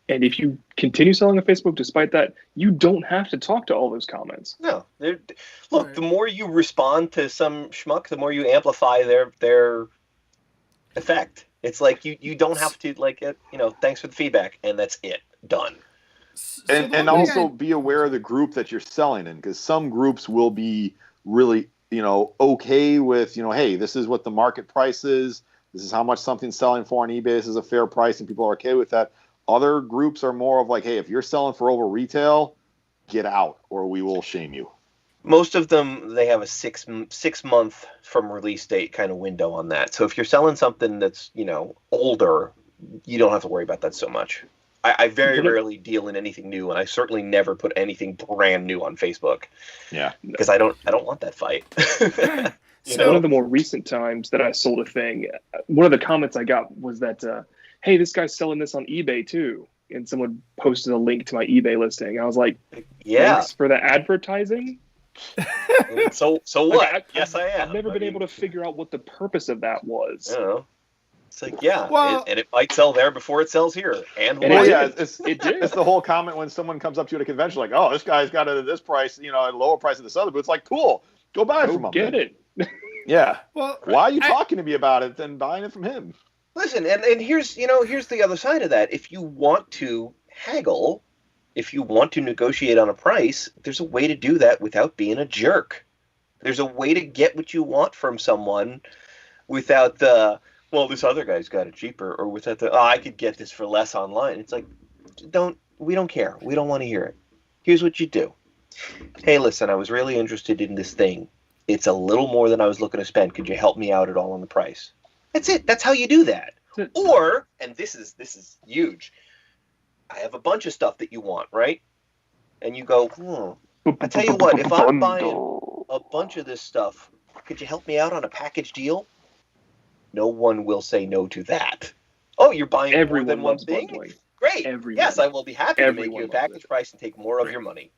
Speaker 4: And if you continue selling on Facebook despite that, you don't have to talk to all those comments.
Speaker 3: No. Look, the more you respond to some schmuck, the more you amplify their effect. It's like you don't have to thanks for the feedback, and that's it. Done.
Speaker 5: And also be aware of the group that you're selling in, because some groups will be really, okay with, hey, this is what the market price is. This is how much something's selling for on eBay. This is a fair price, and people are okay with that. Other groups are more of like, hey, if you're selling for over retail, get out or we will shame you.
Speaker 3: Most of them, they have a six month from release date kind of window on that. So if you're selling something that's, older, you don't have to worry about that so much. I very rarely deal in anything new, and I certainly never put anything brand new on Facebook.
Speaker 5: Yeah.
Speaker 3: Because I don't want that fight.
Speaker 4: One of the more recent times that I sold a thing, one of the comments I got was that, hey, this guy's selling this on eBay too. And someone posted a link to my eBay listing. I was like,
Speaker 3: yeah.
Speaker 4: Thanks for the advertising.
Speaker 3: So what? Yes, I am.
Speaker 4: I've never been able to figure out what the purpose of that was.
Speaker 3: I don't know. It's like, and it might sell there before it sells here.
Speaker 5: It did. It's the whole comment when someone comes up to you at a convention like, oh, this guy's got it at this price, at a lower price than this other. But it's like, cool, go buy it from him.
Speaker 4: Get it.
Speaker 5: Yeah. Well, why are you talking to me about it than buying it from him?
Speaker 3: Listen, and here's the other side of that. If you want to haggle, if you want to negotiate on a price, there's a way to do that without being a jerk. There's a way to get what you want from someone without the, well, this other guy's got it cheaper, or without the, I could get this for less online. It's like, we don't care. We don't want to hear it. Here's what you do. Hey, listen, I was really interested in this thing. It's a little more than I was looking to spend. Could you help me out at all on the price? That's it. That's how you do that. Or, and this is huge, I have a bunch of stuff that you want, right? And you go, I tell you what, if I'm buying a bunch of this stuff, could you help me out on a package deal? No one will say no to that. Oh, you're buying more than one thing?
Speaker 4: Bundling.
Speaker 3: Great. Yes, I will be happy to make you a package price and take more of your money.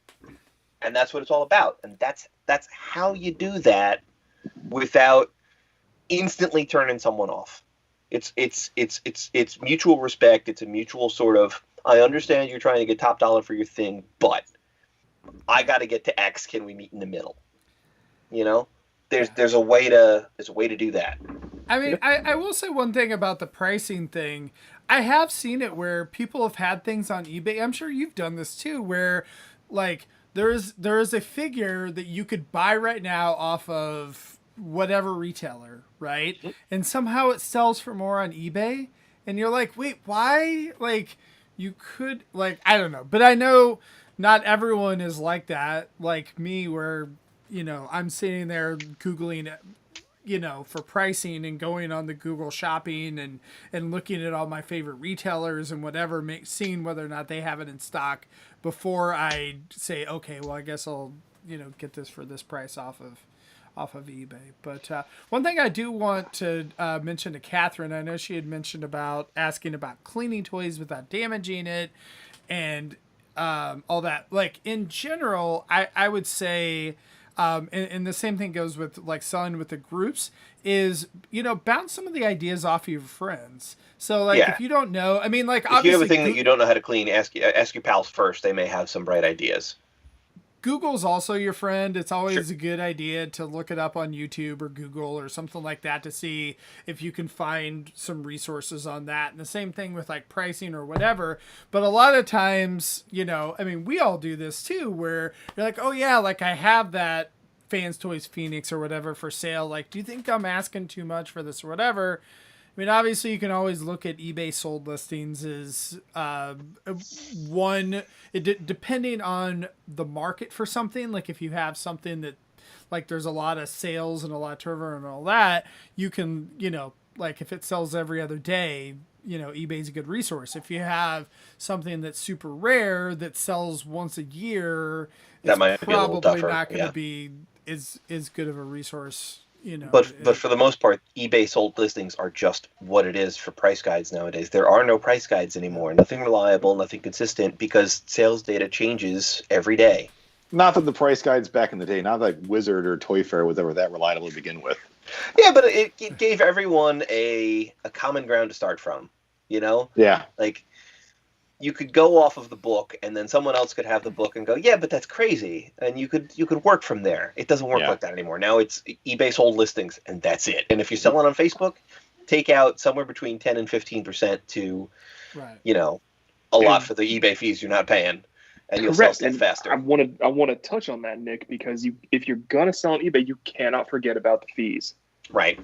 Speaker 3: And that's what it's all about. And that's how you do that without instantly turning someone off. It's mutual respect. It's a mutual sort of, I understand you're trying to get top dollar for your thing, but I got to get to X. Can we meet in the middle? There's a way to do that.
Speaker 2: I mean, I will say one thing about the pricing thing. I have seen it where people have had things on eBay. I'm sure you've done this too, where like there is a figure that you could buy right now off of whatever retailer, right? And somehow it sells for more on eBay, and you're like, wait, why? Like, you could, like, I don't know, but I know not everyone is like that, like me, where I'm sitting there Googling for pricing and going on the Google shopping and looking at all my favorite retailers and whatever, seeing whether or not they have it in stock before I say, okay, well, I guess I'll, get this for this price off of eBay. But one thing I do want to mention to Catherine, I know she had mentioned about asking about cleaning toys without damaging it and all that. Like, in general, I would say, and the same thing goes with like selling with the groups, is bounce some of the ideas off of your friends. So like if you don't know, I mean, like,
Speaker 3: if you have a thing that you don't know how to clean, ask your pals first. They may have some bright ideas.
Speaker 2: Google's also your friend. It's always a good idea to look it up on YouTube or Google or something like that to see if you can find some resources on that. And the same thing with like pricing or whatever. But a lot of times, I mean, we all do this too, where you're like, oh yeah, like I have that Fans Toys Phoenix or whatever for sale. Like, do you think I'm asking too much for this or whatever? I mean, obviously, you can always look at eBay sold listings as depending on the market for something. Like, if you have something that, like, there's a lot of sales and a lot of turnover and all that, you can, like, if it sells every other day, eBay's a good resource. If you have something that's super rare that sells once a year,
Speaker 3: That might be a little
Speaker 2: probably
Speaker 3: tougher,
Speaker 2: not going to
Speaker 3: yeah.
Speaker 2: be as good of a resource.
Speaker 3: But for the most part, eBay sold listings are just what it is for price guides nowadays. There are no price guides anymore. Nothing reliable, nothing consistent, because sales data changes every day.
Speaker 5: Not that the price guides back in the day, not like Wizard or Toy Fair was ever that reliable to begin with.
Speaker 3: Yeah, but it gave everyone a common ground to start from,
Speaker 5: Yeah.
Speaker 3: Like, you could go off of the book, and then someone else could have the book and go, yeah, but that's crazy. And you could work from there. It doesn't work like that anymore. Now it's eBay sold listings, and that's it. And if you're selling on Facebook, take out somewhere between 10 and 15% to, a lot for the eBay fees you're not paying. And you'll sell stuff faster.
Speaker 4: I want to touch on that, Nick, because if you're gonna sell on eBay, you cannot forget about the fees.
Speaker 3: Right.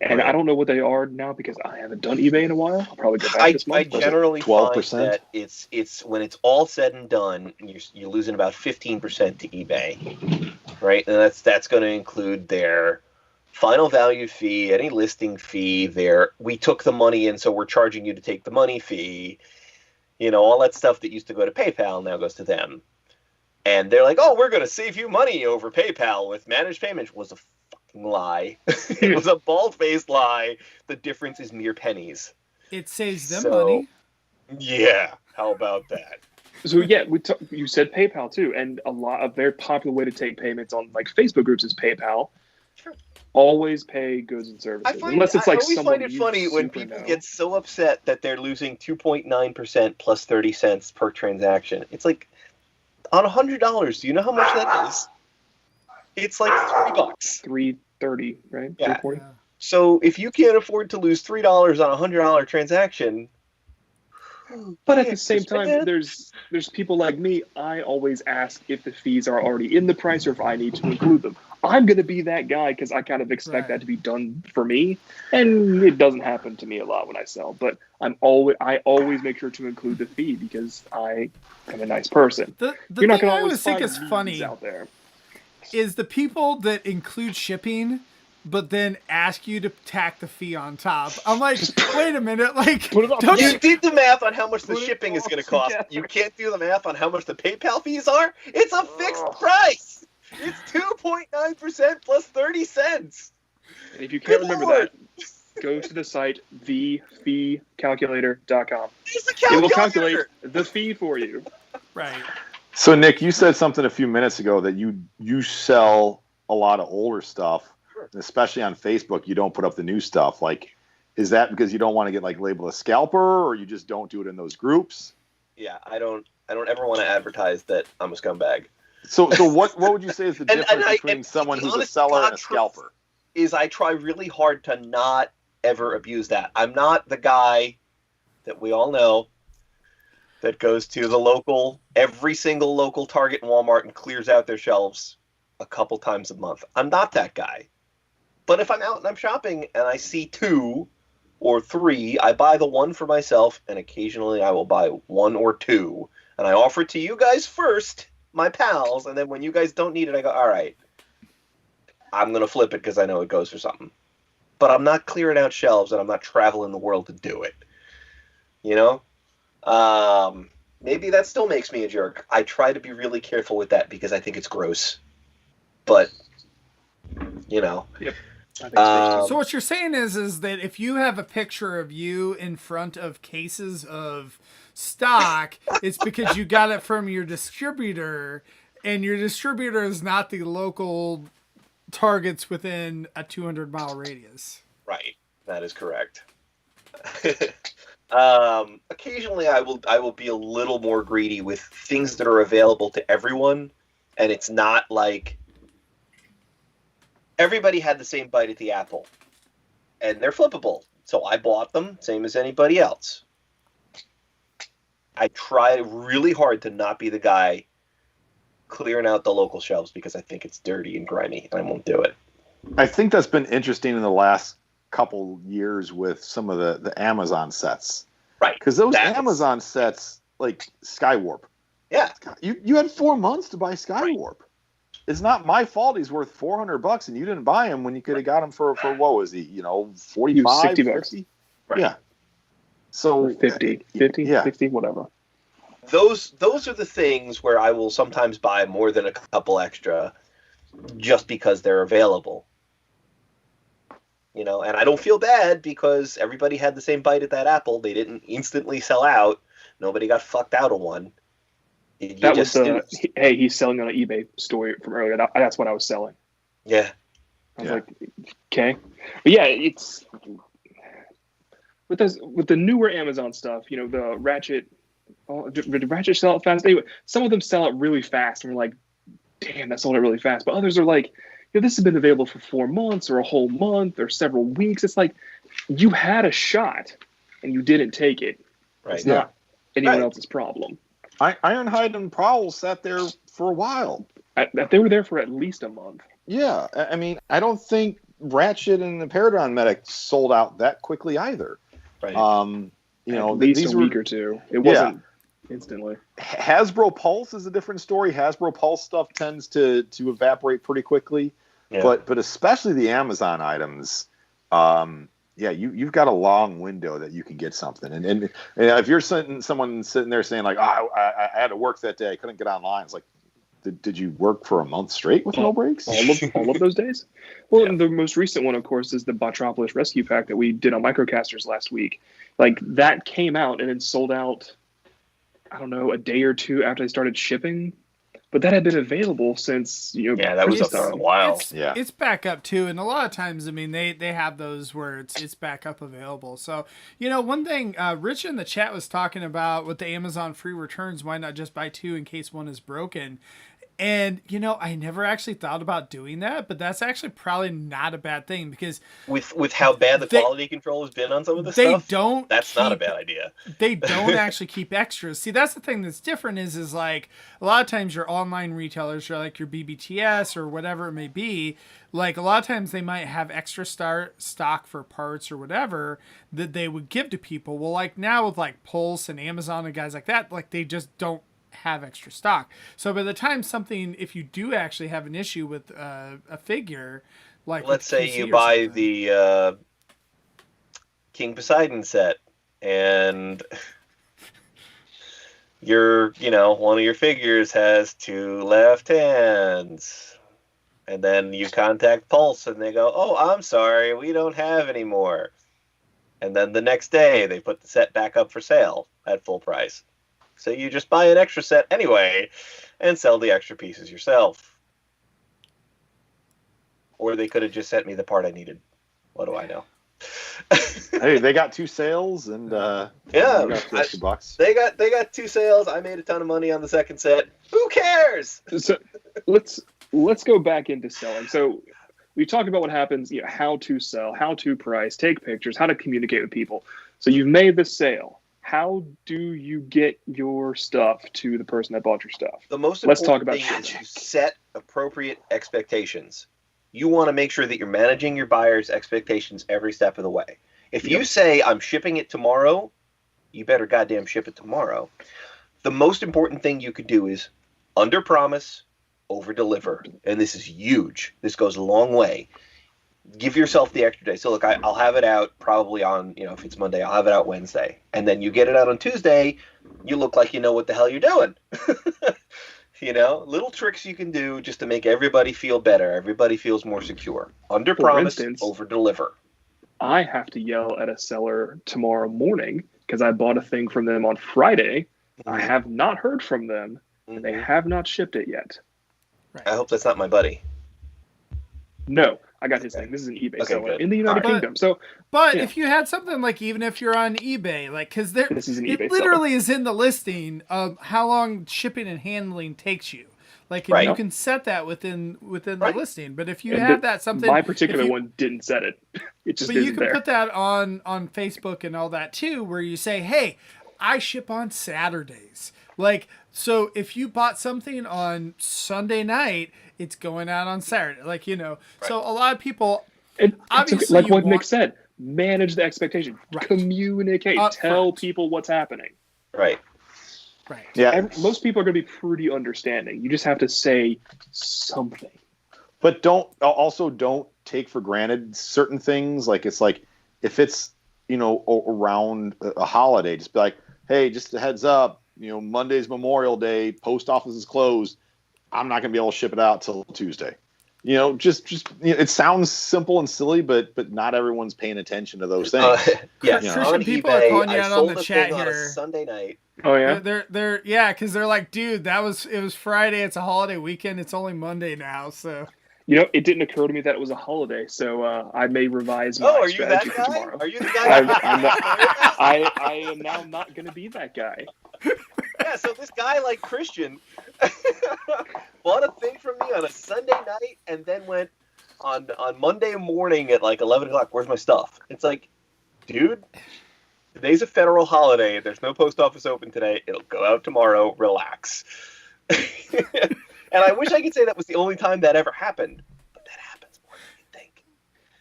Speaker 4: And I don't know what they are now because I haven't done eBay in a while. I'll probably go back this month.
Speaker 3: I generally
Speaker 5: 12%?
Speaker 3: find that it's when it's all said and done, you're losing about 15% to eBay, right? And that's going to include their final value fee, any listing fee, we took the money in, so we're charging you to take the money fee. All that stuff that used to go to PayPal now goes to them. And they're like, oh, we're going to save you money over PayPal with managed payments. Was a fucking lie. It was a bald-faced lie. The difference is mere pennies.
Speaker 2: It saves them money.
Speaker 3: Yeah, how about that?
Speaker 4: So yeah, you said PayPal too, and a very popular way to take payments on like Facebook groups is PayPal.
Speaker 3: Sure.
Speaker 4: Always pay goods and services, unless it's like
Speaker 3: I always find it funny when people get so upset that they're losing 2.9% plus 30 cents per transaction. It's like, on $100, do you know how much that is? It's like $3.
Speaker 4: $3.30, right?
Speaker 3: Yeah.
Speaker 4: $3.40?
Speaker 3: So if you can't afford to lose $3 on a $100 transaction,
Speaker 4: but at the same time, there's people like me. I always ask if the fees are already in the price or if I need to include them. I'm going to be that guy because I kind of expect that to be done for me, and it doesn't happen to me a lot when I sell. But I always make sure to include the fee because I am a nice person.
Speaker 2: The thing I always think is funny
Speaker 4: out there
Speaker 2: is the people that include shipping but then ask you to tack the fee on top. I'm like, wait a minute, like,
Speaker 3: you did the math on how much the shipping is going to cost. You can't do the math on how much the PayPal fees are. It's a fixed price. It's 2.9% plus 30 cents.
Speaker 4: And if you can't remember that, go to the site thefeecalculator.com. It will calculate the fee for you.
Speaker 2: Right.
Speaker 5: So Nick, you said something a few minutes ago that you sell a lot of older stuff. Especially on Facebook, you don't put up the new stuff. Like, is that because you don't want to get like labeled a scalper, or you just don't do it in those groups?
Speaker 3: Yeah, I don't ever want to advertise that I'm a scumbag.
Speaker 5: So what would you say is the difference between someone who's a seller and a scalper?
Speaker 3: Is I try really hard to not ever abuse that. I'm not the guy that we all know that goes to every single local Target and Walmart and clears out their shelves a couple times a month. I'm not that guy. But if I'm out and I'm shopping and I see 2 or 3, I buy the one for myself, and occasionally I will buy 1 or 2. And I offer it to you guys first, my pals, and then when you guys don't need it, I go, all right, I'm going to flip it because I know it goes for something. But I'm not clearing out shelves, and I'm not traveling the world to do it. Maybe that still makes me a jerk. I try to be really careful with that because I think it's gross. But,
Speaker 4: Yep.
Speaker 2: So what you're saying is that if you have a picture of you in front of cases of stock, it's because you got it from your distributor, and your distributor is not the local Targets within a 200-mile radius.
Speaker 3: Right. That is correct. Occasionally I will be a little more greedy with things that are available to everyone, and it's not like everybody had the same bite at the apple, and they're flippable. So I bought them, same as anybody else. I try really hard to not be the guy clearing out the local shelves because I think it's dirty and grimy, and I won't do it.
Speaker 5: I think that's been interesting in the last couple years with some of the Amazon sets.
Speaker 3: Right.
Speaker 5: Because those Amazon sets, like Skywarp.
Speaker 3: Yeah.
Speaker 5: You had 4 months to buy Skywarp. Right. It's not my fault he's worth $400 and you didn't buy him when you could have got him for what was he, 45,
Speaker 4: 60
Speaker 5: $50?
Speaker 3: Right.
Speaker 5: Yeah. So
Speaker 4: 50,
Speaker 5: yeah.
Speaker 4: 60, whatever.
Speaker 3: Those are the things where I will sometimes buy more than a couple extra just because they're available. You know, and I don't feel bad because everybody had the same bite at that apple. They didn't instantly sell out. Nobody got fucked out of one.
Speaker 4: That was hey, he's selling on an eBay story from earlier. That's what I was selling.
Speaker 3: Yeah.
Speaker 4: I was like, okay. But yeah, it's with the newer Amazon stuff, you know, the Ratchet sell out fast. Some of them sell out really fast, and we're like, damn, that sold out really fast. But others are like, you know, this has been available for 4 months or a whole month or several weeks. It's like you had a shot and you didn't take it.
Speaker 3: Right.
Speaker 4: It's not anyone else's problem.
Speaker 5: Ironhide and Prowl sat there for a while.
Speaker 4: They were there for at least a month.
Speaker 5: Yeah, I mean, I don't think Ratchet and the Paragon Medic sold out that quickly either.
Speaker 3: Right.
Speaker 5: You know,
Speaker 4: at least
Speaker 5: these
Speaker 4: a week or two. It wasn't instantly.
Speaker 5: Hasbro Pulse is a different story. Hasbro Pulse stuff tends to evaporate pretty quickly, but especially the Amazon items. You've got a long window that you can get something, and if you're someone sitting there saying like, I had to work that day, I couldn't get online. It's like, did you work for a month straight with no breaks?
Speaker 4: All of those days? Well, and the most recent one, of course, is the Botropolis Rescue Pack that we did on Microcasters last week. Like, that came out and then sold out, I don't know, a day or two after they started shipping. But that had been available since, you know,
Speaker 3: that was up for a while.
Speaker 2: It's back up too, and a lot of times, I mean, they have those where it's back up available. So, you know, one thing Rich in the chat was talking about with the Amazon free returns, why not just buy 2 in case one is broken? And, you know, I never actually thought about doing that, but that's actually probably not a bad thing because
Speaker 3: with how bad the quality control has been on some of the stuff, that's not a bad idea.
Speaker 2: They don't actually keep extras. See, that's the thing that's different is like a lot of times your online retailers are like your BBTS or whatever it may be. Like a lot of times they might have extra stock for parts or whatever that they would give to people. Well, like now with like Pulse and Amazon and guys like that, like they just don't have extra stock. So by the time if you do actually have an issue with a figure, like
Speaker 3: let's say you buy the King Poseidon set and one of your figures has 2 left hands, and then you contact Pulse and they go, oh, I'm sorry, we don't have any more. And then the next day they put the set back up for sale at full price. So you just buy an extra set anyway and sell the extra pieces yourself. Or they could have just sent me the part I needed. What do I know?
Speaker 5: Hey, they got 2 sales and $2
Speaker 3: They got 2 sales. I made a ton of money on the second set. Who cares?
Speaker 4: So let's go back into selling. So we talked about what happens, you know, how to sell, how to price, take pictures, how to communicate with people. So you've made the sale. How do you get your stuff to the person that bought your stuff?
Speaker 3: The most important thing is to set appropriate expectations. You want to make sure that you're managing your buyer's expectations every step of the way. If you say, I'm shipping it tomorrow, you better goddamn ship it tomorrow. The most important thing you could do is under-promise, over-deliver. And this is huge. This goes a long way. Give yourself the extra day. So look, I'll have it out probably on, if it's Monday, I'll have it out Wednesday. And then you get it out on Tuesday, you look like you know what the hell you're doing. Little tricks you can do just to make everybody feel better. Everybody feels more secure. Under promise, over deliver.
Speaker 4: I have to yell at a seller tomorrow morning because I bought a thing from them on Friday. Mm-hmm. I have not heard from them, and they have not shipped it yet.
Speaker 3: Right. I hope that's not my buddy.
Speaker 4: No, I got his thing. This is an eBay seller in the United Kingdom.
Speaker 2: But if you had something like, even if you're on eBay, like, because it literally is in the listing of how long shipping and handling takes you. Like, and you can set that within the listing. But if you have something,
Speaker 4: my particular one didn't set it. It just isn't there. But you can
Speaker 2: put that on Facebook and all that too, where you say, hey, I ship on Saturdays. Like, so if you bought something on Sunday night, it's going out on Saturday. Like, so a lot of people,
Speaker 4: obviously, like what Nick said, manage the expectation, communicate, tell people what's happening.
Speaker 3: Right.
Speaker 5: Yeah.
Speaker 4: Most people are going to be pretty understanding. You just have to say something.
Speaker 5: But don't take for granted certain things. Like, it's like, if it's, around a holiday. Just be like, hey, just a heads up, Monday's Memorial Day, post office is closed. I'm not going to be able to ship it out till Tuesday. It sounds simple and silly, but not everyone's paying attention to those things.
Speaker 3: Yes,
Speaker 2: Christian,
Speaker 3: on
Speaker 2: people
Speaker 3: eBay,
Speaker 2: are calling you
Speaker 3: I
Speaker 2: out
Speaker 3: sold
Speaker 2: on the
Speaker 3: a
Speaker 2: chat
Speaker 3: thing on
Speaker 2: here.
Speaker 3: a Sunday night.
Speaker 4: Oh yeah.
Speaker 2: They're because they're like, dude, it was Friday. It's a holiday weekend. It's only Monday now. So
Speaker 4: It didn't occur to me that it was a holiday, so I may revise my
Speaker 3: Are you that
Speaker 4: strategy for
Speaker 3: guy?
Speaker 4: tomorrow.
Speaker 3: Are you the guy?
Speaker 4: I am now not going to be that guy.
Speaker 3: Yeah, so this guy like Christian bought a thing from me on a Sunday night and then went on Monday morning at like 11 o'clock. Where's my stuff? It's like, dude, today's a federal holiday. There's no post office open today. It'll go out tomorrow. Relax. And I wish I could say that was the only time that ever happened, but that happens more than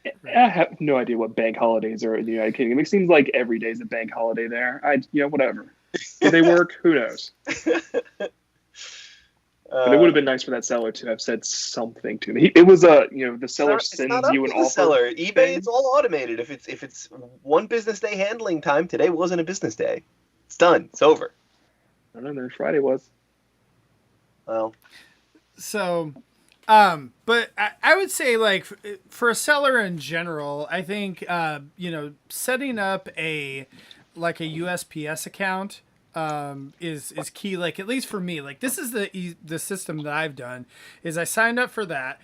Speaker 3: you think.
Speaker 4: I have no idea what bank holidays are in the United Kingdom. It seems like every day is a bank holiday there. Whatever. Do they work? Who knows? But it would have been nice for that seller to have said something to me. It was the seller sends you an offer.
Speaker 3: Seller. eBay, it's all automated. If it's one business day handling time, today wasn't a business day. It's done. It's over.
Speaker 4: I don't know. Friday was.
Speaker 3: Well.
Speaker 2: So, but I would say, like, for a seller in general, I think, setting up a USPS account is key. Like, at least for me, like, this is the system that I've done is I signed up for that.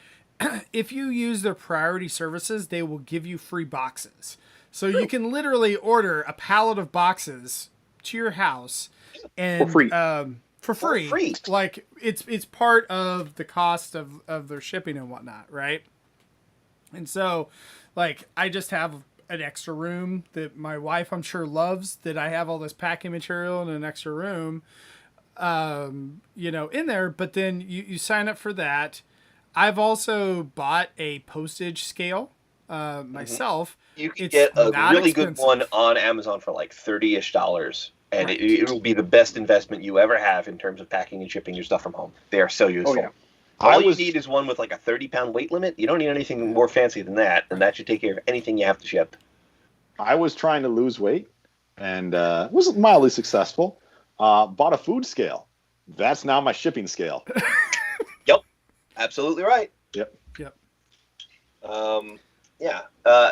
Speaker 2: If you use their priority services, they will give you free boxes. So you can literally order a pallet of boxes to your house and
Speaker 4: for free.
Speaker 2: For free. Like it's part of the cost of their shipping and whatnot, right? And so, like, I just have an extra room that my wife, I'm sure, loves, that I have all this packing material in an extra room, in there. But then you sign up for that. I've also bought a postage scale myself.
Speaker 3: You can get a really good one on Amazon for like $30-ish. And right. It will be the best investment you ever have in terms of packing and shipping your stuff from home. They are so useful. Oh, yeah. All you need is one with like a 30-pound weight limit. You don't need anything more fancy than that, and that should take care of anything you have to ship.
Speaker 5: I was trying to lose weight, and was mildly successful. Bought a food scale. That's now my shipping scale.
Speaker 3: Yep, absolutely right.
Speaker 5: Yep.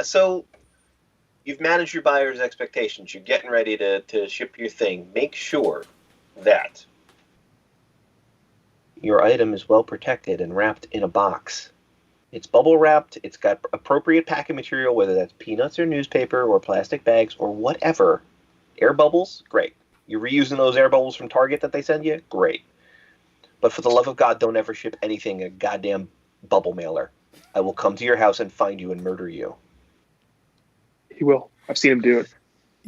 Speaker 3: So you've managed your buyer's expectations. You're getting ready to ship your thing. Make sure that your item is well protected and wrapped in a box. It's bubble wrapped. It's got appropriate packing material, whether that's peanuts or newspaper or plastic bags or whatever. Air bubbles, great. You're reusing those air bubbles from Target that they send you? Great. But for the love of God, don't ever ship anything a goddamn bubble mailer. I will come to your house and find you and murder you.
Speaker 4: He will. I've seen him do it.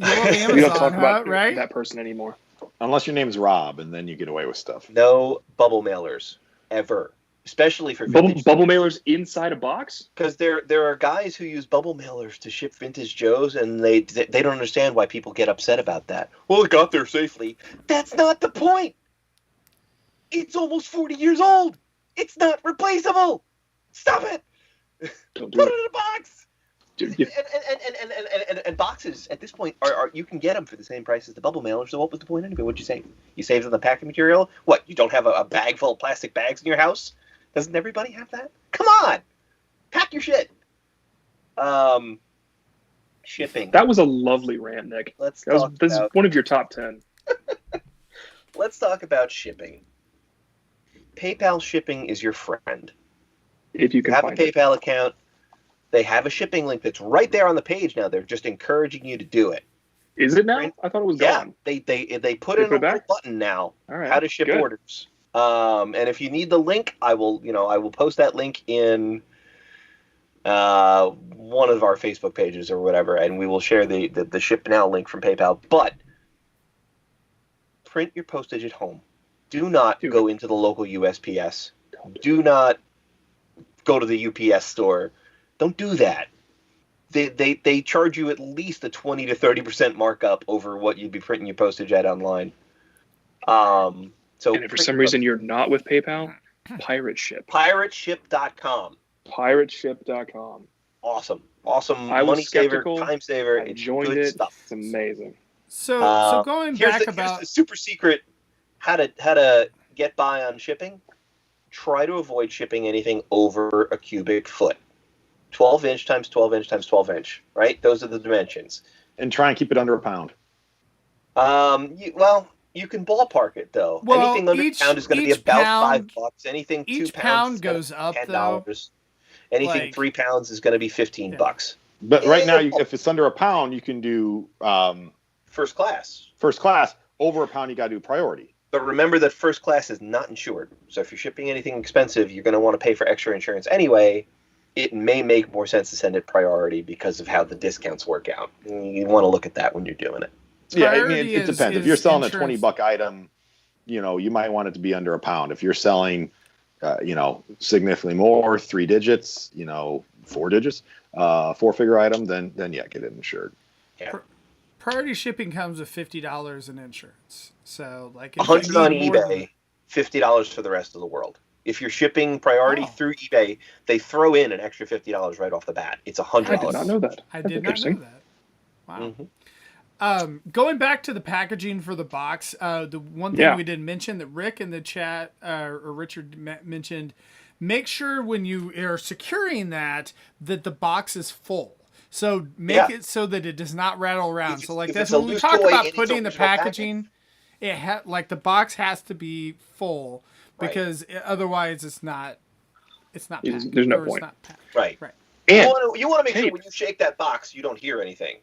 Speaker 2: Amazon,
Speaker 4: we don't talk about
Speaker 2: right?
Speaker 4: that person anymore.
Speaker 5: Unless your name's Rob, and then you get away with stuff.
Speaker 3: No bubble mailers, ever. Especially for
Speaker 4: bubble mailers inside a box?
Speaker 3: Because there are guys who use bubble mailers to ship vintage Joes, and they don't understand why people get upset about that. Well, it got there safely. That's not the point. It's almost 40 years old. It's not replaceable. Stop it.
Speaker 4: Don't do
Speaker 3: Put
Speaker 4: it.
Speaker 3: it in a box.
Speaker 4: Dude,
Speaker 3: And boxes at this point are you can get them for the same price as the bubble mailer. So what was the point anyway? What'd you save? You saved on the packing material. What? You don't have a bag full of plastic bags in your house? Doesn't everybody have that? Come on, pack your shit. Shipping.
Speaker 4: That was a lovely rant, Nick. This is one of your top 10.
Speaker 3: Let's talk about shipping. PayPal shipping is your friend.
Speaker 4: If you can
Speaker 3: have a
Speaker 4: find
Speaker 3: PayPal account. They have a shipping link that's right there on the page now. They're just encouraging you to do it.
Speaker 4: Is it now? I thought it was gone.
Speaker 3: They put in a little button now.
Speaker 4: All right,
Speaker 3: how to ship orders. And if you need the link, I will post that link in one of our Facebook pages or whatever, and we will share the ship now link from PayPal. But print your postage at home. Do not go into the local USPS. Do not go to the UPS store. Don't do that. They charge you at least a 20 to 30% markup over what you'd be printing your postage at online. And
Speaker 4: if for some reason you're not with PayPal, Pirate Ship.
Speaker 3: Pirateship.com.
Speaker 4: Pirateship.com.
Speaker 3: Awesome
Speaker 4: I was
Speaker 3: money saver,
Speaker 4: skeptical.
Speaker 3: time saver.
Speaker 4: I
Speaker 3: It's
Speaker 4: joined
Speaker 3: good
Speaker 4: it.
Speaker 3: stuff.
Speaker 4: It's amazing.
Speaker 2: So going back
Speaker 3: Here's
Speaker 2: about
Speaker 3: the super secret how to get by on shipping. Try to avoid shipping anything over a cubic foot. 12 inch times 12 inch times 12 inch, right? Those are the dimensions.
Speaker 5: And try and keep it under a pound.
Speaker 3: You can ballpark it though.
Speaker 2: Well,
Speaker 3: Anything under a pound is going to be about $5. Anything 2
Speaker 2: each
Speaker 3: pounds
Speaker 2: pound
Speaker 3: is gonna
Speaker 2: goes
Speaker 3: be
Speaker 2: up,
Speaker 3: $10.
Speaker 2: though.
Speaker 3: Anything
Speaker 2: Like-
Speaker 3: 3 pounds is going to be $15.
Speaker 5: But right now, if it's under a pound, you can do
Speaker 3: First class.
Speaker 5: first class. Over a pound, you got to do priority.
Speaker 3: But remember that first class is not insured. So if you're shipping anything expensive, you're going to want to pay for extra insurance anyway. It may make more sense to send it priority because of how the discounts work out. You want to look at that when you're doing it.
Speaker 5: Yeah, I mean,
Speaker 2: Priority
Speaker 5: it depends. If
Speaker 2: is
Speaker 5: you're selling
Speaker 2: insurance.
Speaker 5: a $20 item, you might want it to be under a pound. If you're selling, significantly more, 3 digits, 4 digits, 4-figure item, then yeah, get it insured.
Speaker 3: Yeah.
Speaker 2: priority shipping comes with $50 in insurance. So like if
Speaker 3: $100
Speaker 2: you
Speaker 3: on
Speaker 2: need more
Speaker 3: eBay, $50 for the rest of the world. If you're shipping priority
Speaker 2: Oh.
Speaker 3: through eBay, they throw in an extra $50 right off the bat. It's $100.
Speaker 4: I did not know that.
Speaker 2: I
Speaker 4: That's
Speaker 2: did not know
Speaker 4: interesting.
Speaker 2: that. Wow.
Speaker 3: Mm-hmm.
Speaker 2: Going back to the packaging for the box, the one thing
Speaker 4: Yeah.
Speaker 2: we didn't mention that Rick in the chat or Richard mentioned, make sure when you are securing that the box is full. So make it so that it does not rattle around. So like
Speaker 3: if
Speaker 2: that's
Speaker 3: it's a
Speaker 2: when we
Speaker 3: loose
Speaker 2: talk
Speaker 3: toy
Speaker 2: about
Speaker 3: and it's
Speaker 2: putting the
Speaker 3: original
Speaker 2: packaging, like the box has to be full
Speaker 3: Right.
Speaker 2: because otherwise it's not packed,
Speaker 4: There's no
Speaker 2: or it's
Speaker 4: point.
Speaker 2: not packed.
Speaker 3: Right.
Speaker 2: Right.
Speaker 4: And
Speaker 3: You want to make sure
Speaker 4: tape.
Speaker 3: when you shake that box, you don't hear anything.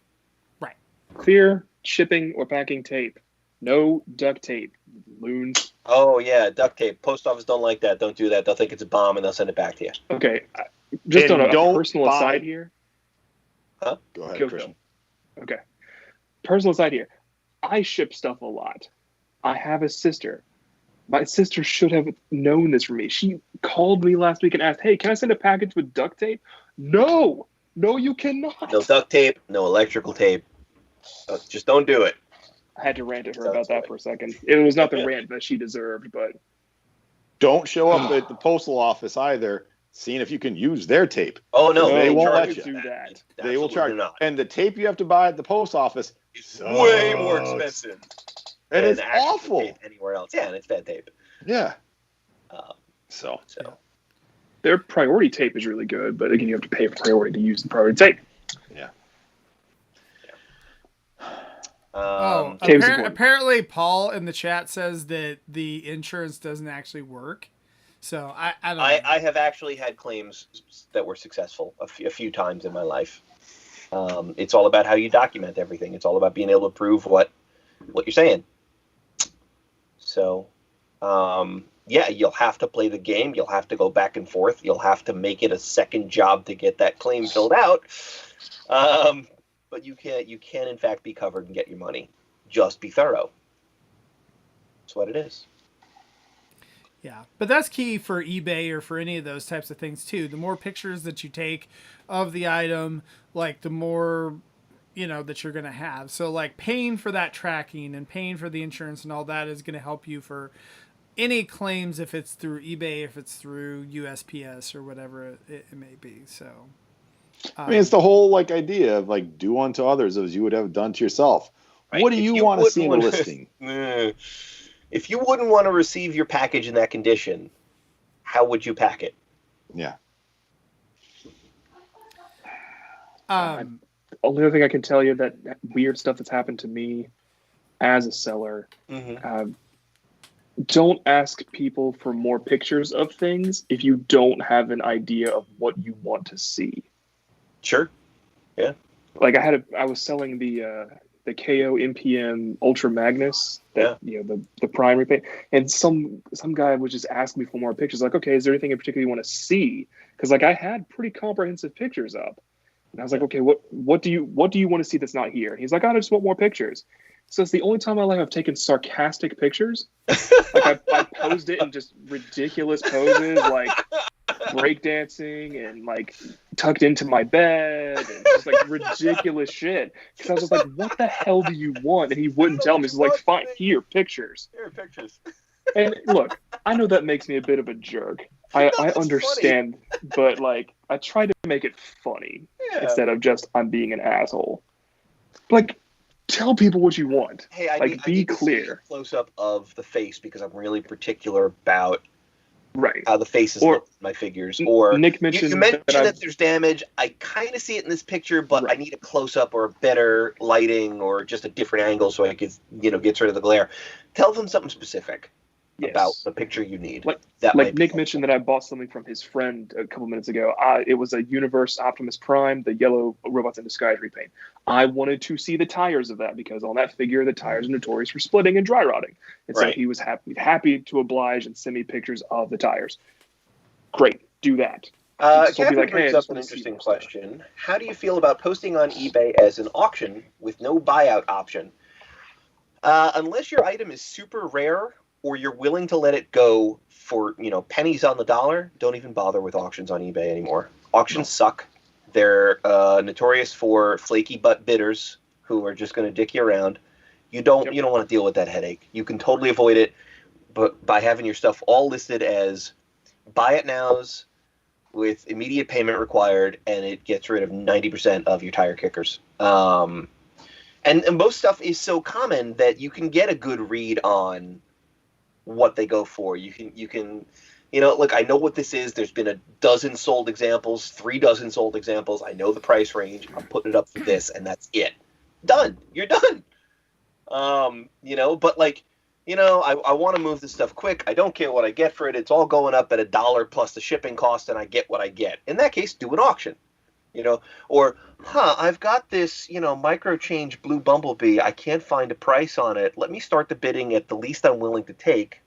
Speaker 2: Right.
Speaker 4: clear shipping or packing tape. No duct tape. Loons.
Speaker 3: Oh, yeah, duct tape. Post office don't like that. Don't do that. They'll think it's a bomb and they'll send it back to you.
Speaker 4: Okay. Just
Speaker 5: And
Speaker 4: on a
Speaker 5: don't
Speaker 4: personal
Speaker 5: buy-
Speaker 4: aside here.
Speaker 5: Go ahead,
Speaker 4: Go,
Speaker 5: Christian.
Speaker 4: Okay. Personal aside here. I ship stuff a lot. I have a sister. My sister should have known this from me. She called me last week and asked, "Hey, can I send a package with duct tape?" No, you cannot.
Speaker 3: No duct tape, no electrical tape. Just don't do it.
Speaker 4: I had to rant at her
Speaker 3: Sounds
Speaker 4: about that
Speaker 3: good.
Speaker 4: for a second. It was not the rant that she deserved, but
Speaker 5: Don't show up at the postal office either, seeing if you can use their tape.
Speaker 3: Oh, no.
Speaker 5: They won't
Speaker 3: charge
Speaker 5: let
Speaker 3: you
Speaker 5: you.
Speaker 4: do that.
Speaker 5: They will charge.
Speaker 3: Absolutely not.
Speaker 5: And the tape you have to buy at the post office
Speaker 3: It's way more
Speaker 5: sucks.
Speaker 3: expensive.
Speaker 5: And
Speaker 3: than
Speaker 5: it's
Speaker 3: actual
Speaker 5: awful.
Speaker 3: tape anywhere else. Yeah, and it's bad tape.
Speaker 5: Yeah.
Speaker 3: So,
Speaker 5: So
Speaker 4: their priority tape is really good. But again, you have to pay for priority to use the priority tape.
Speaker 5: yeah.
Speaker 4: Tape's important.
Speaker 2: Apparently Paul in the chat says that the insurance doesn't actually work. So I don't know.
Speaker 3: I have actually had claims that were successful a few times in my life. It's all about how you document everything. It's all about being able to prove what you're saying. So, yeah, you'll have to play the game. You'll have to go back and forth. You'll have to make it a second job to get that claim filled out. But you can in fact be covered and get your money. Just be thorough. That's what it is.
Speaker 2: Yeah, but that's key for eBay or for any of those types of things too. The more pictures that you take of the item, like the more, that you're going to have. So like paying for that tracking and paying for the insurance and all that is going to help you for any claims if it's through eBay, if it's through USPS or whatever it may be. So,
Speaker 5: I mean, it's the whole idea of do unto others as you would have done to yourself.
Speaker 3: Right.
Speaker 5: What do
Speaker 3: If
Speaker 5: you
Speaker 3: you
Speaker 5: want to
Speaker 3: wouldn't
Speaker 5: see in a
Speaker 3: wanna-
Speaker 5: listing?
Speaker 3: If you wouldn't want to receive your package in that condition, how would you pack it?
Speaker 5: Yeah.
Speaker 4: Only other thing I can tell you that weird stuff that's happened to me as a seller.
Speaker 3: Mm-hmm.
Speaker 4: Don't ask people for more pictures of things if you don't have an idea of what you want to see.
Speaker 3: Sure. Yeah.
Speaker 4: Like I was selling the KO NPM Ultra Magnus, that the primary paint, and some guy was just asking me for more pictures. Like, okay, is there anything in particular you want to see? Because I had pretty comprehensive pictures up, and I was like, okay, what do you want to see that's not here? And he's like, I just want more pictures. So it's the only time in my life I've taken sarcastic pictures. I posed it in just ridiculous poses, like breakdancing and tucked into my bed and just ridiculous shit. Because I was just like, what the hell do you want? And he wouldn't tell me. He's like, fine, here, pictures.
Speaker 3: Here are pictures.
Speaker 4: And look, I know that makes me a bit of a jerk. I understand, but I try to make it funny
Speaker 3: Yeah.
Speaker 4: instead of just I'm being an asshole. Like, tell people what you want.
Speaker 3: Hey, I
Speaker 4: Like,
Speaker 3: need
Speaker 4: be
Speaker 3: to see a
Speaker 4: clear.
Speaker 3: close-up of the face because I'm really particular about
Speaker 4: Right.
Speaker 3: how the faces
Speaker 4: Or-
Speaker 3: look in my figures. Or
Speaker 4: Nick
Speaker 3: you
Speaker 4: mentioned
Speaker 3: mentioned
Speaker 4: that
Speaker 3: that there's damage. I kind of see it in this picture, but I
Speaker 4: Right.
Speaker 3: need a close-up or a better lighting or just a different angle so I could, gets rid of the glare. Tell them something specific about the picture you need.
Speaker 4: Like
Speaker 3: that might be
Speaker 4: Nick
Speaker 3: helpful.
Speaker 4: mentioned that I bought something from his friend a couple minutes ago. It was a Universe Optimus Prime, the yellow Robots in Disguise repaint. I wanted to see the tires of that because on that figure, the tires are notorious for splitting and dry rotting. And so
Speaker 3: Right.
Speaker 4: he was happy to oblige and send me pictures of the tires. Great, do that. So I'll be
Speaker 3: Catherine
Speaker 4: like, hey, I
Speaker 3: brings
Speaker 4: just
Speaker 3: up an
Speaker 4: wanna see
Speaker 3: interesting
Speaker 4: more stuff.
Speaker 3: question. How do you feel about posting on eBay as an auction with no buyout option? Unless your item is super rare or you're willing to let it go for pennies on the dollar, don't even bother with auctions on eBay anymore. Auctions suck. They're notorious for flaky butt bidders who are just going to dick you around. You don't want to deal with that headache. You can totally avoid it, but by having your stuff all listed as buy it nows with immediate payment required, and it gets rid of 90% of your tire kickers. And most stuff is so common that you can get a good read on what they go for. You can look, I know what this is. There's been a dozen sold examples, 3 dozen sold examples. I know the price range. I'm putting it up for this, and that's it. Done. You're done. But I want to move this stuff quick. I don't care what I get for it. It's all going up at $1 plus the shipping cost, and I get what I get. In that case, do an auction. Or, I've got this, micro change blue bumblebee. I can't find a price on it. Let me start the bidding at the least I'm willing to take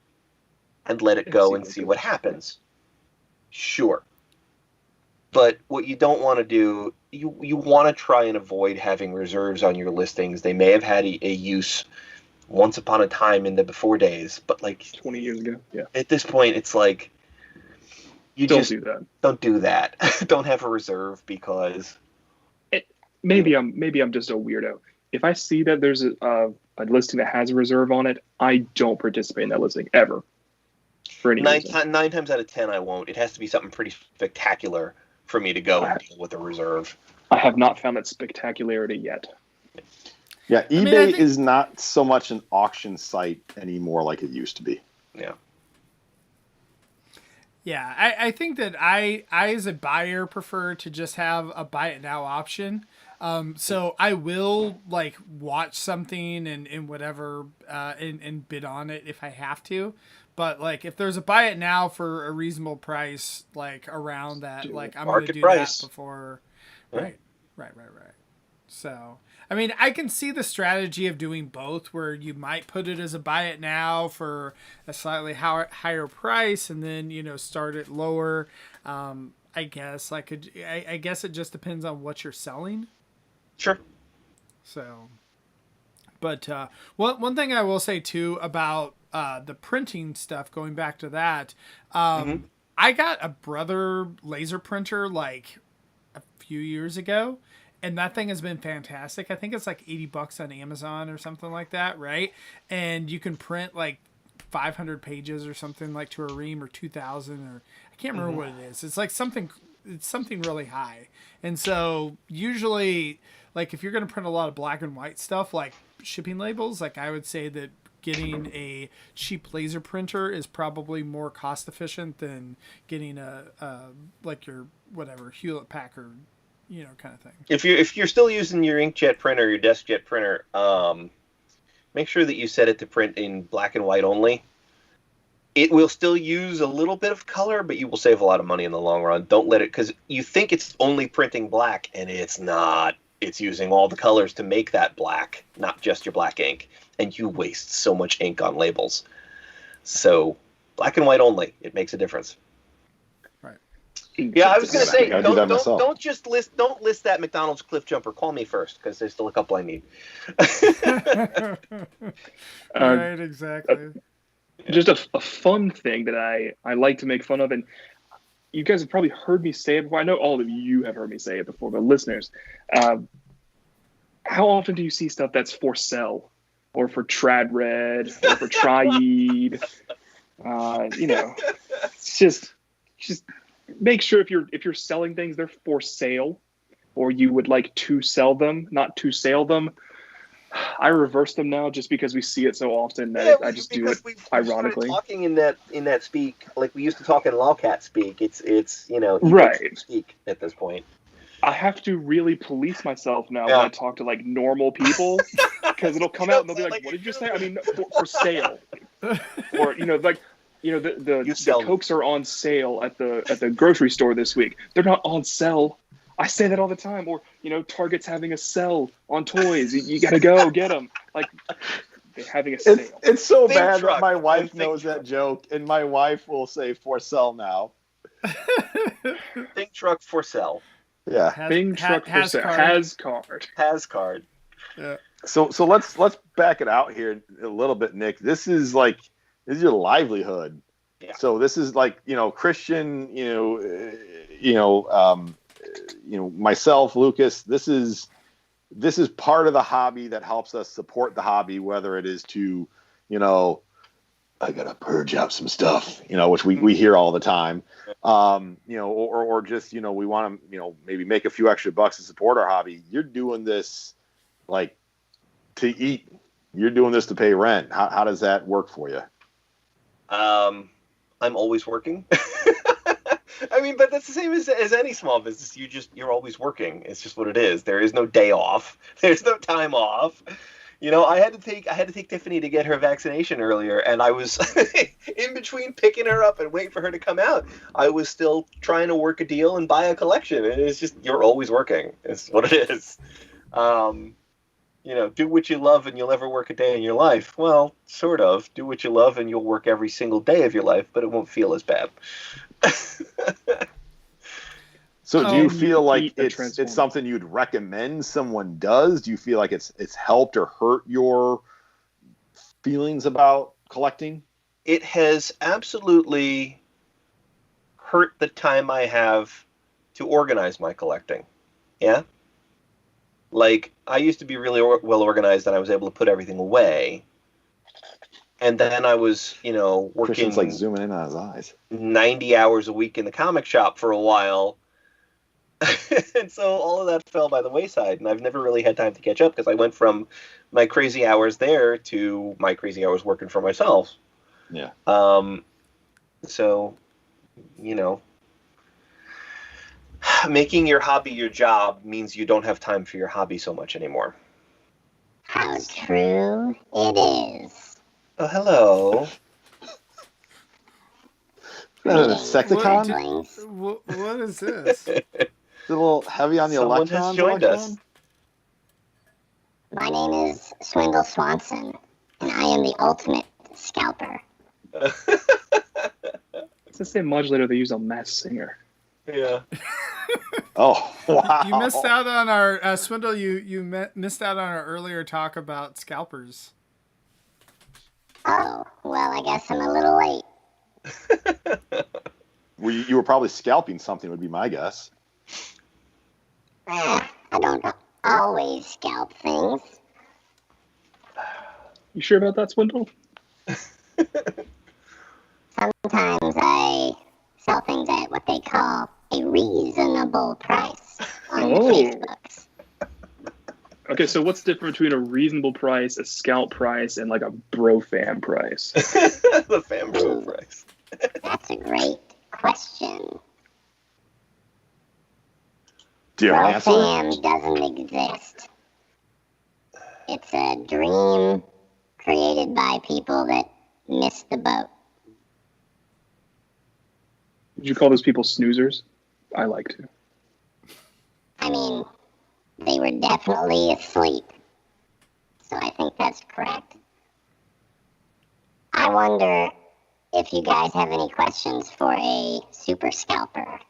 Speaker 3: and let it go and see what happens. Sure. But what you don't want to do, you want to try and avoid having reserves on your listings. They may have had a use once upon a time in the before days, but
Speaker 4: 20 years ago. Yeah.
Speaker 3: At this point, it's like,
Speaker 4: Don't do that.
Speaker 3: Don't do that. Don't have a reserve because
Speaker 4: maybe I'm just a weirdo. If I see that there's a listing that has a reserve on it, I don't participate in that listing ever. For any reason.
Speaker 3: 9 times out of 10, I won't. It has to be something pretty spectacular for me to go and deal with a reserve.
Speaker 4: I have not found that spectacularity yet.
Speaker 5: Yeah, eBay is not so much an auction site anymore like it used to be.
Speaker 3: Yeah.
Speaker 2: Yeah, I think that I as a buyer prefer to just have a buy it now option. So I will watch something and whatever and bid on it if I have to. But if there's a buy it now for a reasonable price, around that, I'm going to do
Speaker 3: price.
Speaker 2: that before.
Speaker 3: Yeah.
Speaker 2: Right. So, I mean, I can see the strategy of doing both where you might put it as a buy it now for a slightly higher price and then, start it lower. I guess I guess it just depends on what you're selling.
Speaker 3: Sure.
Speaker 2: So, but one thing I will say too about the printing stuff, going back to that, I got a Brother laser printer a few years ago. And that thing has been fantastic. I think it's $80 on Amazon or something like that, right? And you can print 500 pages or something to a ream, or 2,000, or I can't remember what it is. It's something really high. And so usually, if you're going to print a lot of black and white stuff, like shipping labels, I would say that getting a cheap laser printer is probably more cost efficient than getting a your whatever Hewlett Packard, kind of thing.
Speaker 3: If you're still using your inkjet printer, your DeskJet printer, make sure that you set it to print in black and white only. It will still use a little bit of color, but you will save a lot of money in the long run. Don't let it, because you think it's only printing black, and it's not. It's using all the colors to make that black, not just your black ink. And you waste so much ink on labels. So black and white only. It makes a difference. Yeah, I was going to say, don't list that McDonald's Cliff Jumper. Call me first, because there's still a couple I need.
Speaker 2: Right, exactly.
Speaker 4: Just a fun thing that I like to make fun of, and you guys have probably heard me say it before. I know all of you have heard me say it before, but listeners, how often do you see stuff that's for sale, or for trad red, or for tried? It's just make sure if you're selling things, they're for sale, or you would like to sell them, not to sale them. I reverse them now just because we see it so often that I just do it ironically.
Speaker 3: Talking in that speak, like we used to talk in lawcat speak. It's
Speaker 4: right
Speaker 3: speak at this point.
Speaker 4: I have to really police myself now when I talk to like normal people, because it'll come out and they'll be like, "What did you say?" I mean, for sale, or the Cokes are on sale at the grocery store this week. They're not on sale. I say that all the time. Or Target's having a sale on toys. You gotta go get them. Like they're having a sale.
Speaker 5: It's so bad that my wife knows that joke, and my wife will say "for sell" now.
Speaker 3: Think truck for sell.
Speaker 5: Yeah.
Speaker 4: Thing truck for sale. Has card.
Speaker 2: Yeah.
Speaker 5: So let's back it out here a little bit, Nick. This is your livelihood.
Speaker 3: Yeah.
Speaker 5: So this is like Christian, myself, Lucas. This is part of the hobby that helps us support the hobby, whether it is to, I gotta purge out some stuff, which we hear all the time, or just we want to maybe make a few extra bucks to support our hobby. You're doing this like to eat. You're doing this to pay rent. How does that work for you?
Speaker 3: I'm always working. I mean, but that's the same as any small business. You're always working. It's just what it is. There is no day off. There's no time off. I had to take Tiffany to get her vaccination earlier, and I was in between picking her up and waiting for her to come out. I was still trying to work a deal and buy a collection. And it's just, you're always working. It's what it is. Do what you love and you'll never work a day in your life. Well, sort of. Do what you love and you'll work every single day of your life, but it won't feel as bad.
Speaker 5: So do you feel like it's something you'd recommend someone does? Do you feel like it's helped or hurt your feelings about collecting?
Speaker 3: It has absolutely hurt the time I have to organize my collecting. Yeah? Like, I used to be really well organized and I was able to put everything away. And then I was, working...
Speaker 5: Christian's like zooming in on his eyes.
Speaker 3: 90 hours a week in the comic shop for a while. And so all of that fell by the wayside, and I've never really had time to catch up because I went from my crazy hours there to my crazy hours working for myself.
Speaker 5: Yeah.
Speaker 3: So, making your hobby your job means you don't have time for your hobby so much anymore.
Speaker 7: How true it is.
Speaker 3: Oh, hello.
Speaker 5: Is that an insecticon?
Speaker 2: What is this?
Speaker 5: It's a little heavy on the
Speaker 3: Someone
Speaker 5: electrons.
Speaker 3: has joined us.
Speaker 7: My name is Swindle Swanson, and I am the ultimate scalper.
Speaker 4: It's the same modulator they use on Masked Singer.
Speaker 3: Yeah.
Speaker 5: Oh, wow.
Speaker 2: You missed out on our Swindle. You missed out on our earlier talk about scalpers.
Speaker 7: Oh, well, I guess I'm a little late.
Speaker 5: You were probably scalping something, would be my guess.
Speaker 7: I don't always scalp things.
Speaker 4: You sure about that, Swindle?
Speaker 7: Sometimes I sell things at what they call a reasonable price on Facebooks.
Speaker 4: Okay, so what's different between a reasonable price, a scalp price, and like a bro fam price?
Speaker 3: The fam bro price.
Speaker 7: That's a great question.
Speaker 5: Do you have an answer?
Speaker 7: Fam doesn't exist. It's a dream created by people that missed the boat.
Speaker 4: Would you call those people snoozers? I like to.
Speaker 7: I mean, they were definitely asleep. So I think that's correct. I wonder if you guys have any questions for a super scalper.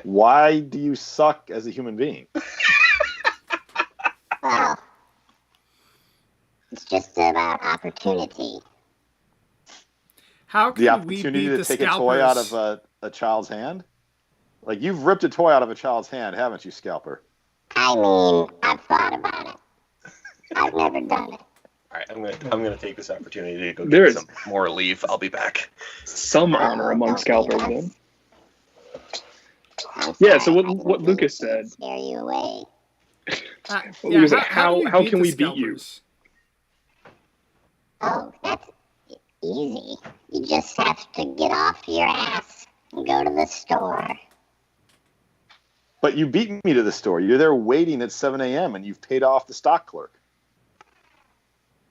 Speaker 5: Why do you suck as a human being?
Speaker 7: Well, it's just about opportunity.
Speaker 2: How
Speaker 5: The
Speaker 2: can we beat
Speaker 5: opportunity
Speaker 2: the
Speaker 5: to take
Speaker 2: scalpers?
Speaker 5: a toy out of a child's hand? Like, you've ripped a toy out of a child's hand, haven't you, Scalper?
Speaker 7: I mean, I've thought about it. I've never done it.
Speaker 3: All right, I'm gonna take this opportunity to go
Speaker 4: There
Speaker 3: get
Speaker 4: is-
Speaker 3: some more leave. I'll be back.
Speaker 4: Some honor among scalpers, then.
Speaker 7: I'm
Speaker 4: Yeah,
Speaker 7: sorry,
Speaker 4: so
Speaker 7: I
Speaker 4: what
Speaker 7: didn't mean
Speaker 4: Lucas
Speaker 7: to
Speaker 4: said.
Speaker 7: scare you away.
Speaker 4: Lucas said,
Speaker 2: how do
Speaker 4: how
Speaker 2: beat
Speaker 4: can
Speaker 2: the
Speaker 4: we beat you?
Speaker 2: scalpers?
Speaker 7: Oh, that's easy. You just have to get off your ass and go to the store.
Speaker 5: But you beat me to the store. You're there waiting at 7 a.m. and you've paid off the stock clerk.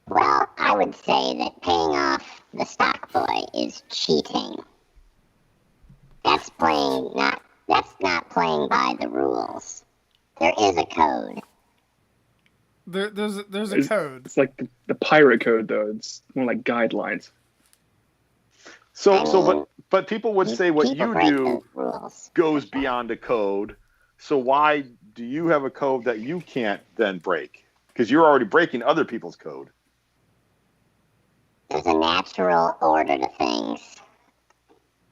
Speaker 7: Well, I would say that paying off the stock boy is cheating. That's not playing by the rules. There is a code.
Speaker 2: There's a code.
Speaker 4: It's like the pirate code, though. It's more like guidelines.
Speaker 5: But people would say what
Speaker 7: People
Speaker 5: you
Speaker 7: break
Speaker 5: do
Speaker 7: those rules.
Speaker 5: goes beyond a code. So why do you have a code that you can't then break? Because you're already breaking other people's code.
Speaker 7: There's a natural order to things.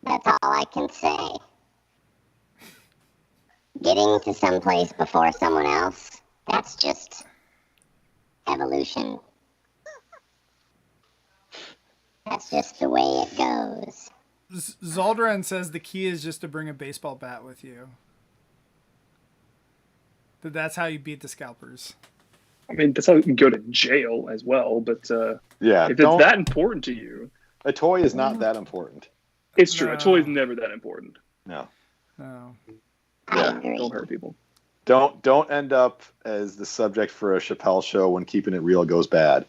Speaker 7: That's all I can say. Getting to someplace before someone else, that's just evolution. That's just the way it goes.
Speaker 2: Zaldran says the key is just to bring a baseball bat with you. That's how you beat the scalpers.
Speaker 4: I mean, that's how you can go to jail as well, but
Speaker 5: Yeah,
Speaker 4: if it's that important to you...
Speaker 5: A toy is not that important.
Speaker 4: It's true.
Speaker 2: No.
Speaker 4: A toy is never that important.
Speaker 5: No.
Speaker 2: No.
Speaker 7: I agree.
Speaker 4: Don't hurt people.
Speaker 5: Don't end up as the subject for a Chappelle show when keeping it real goes bad.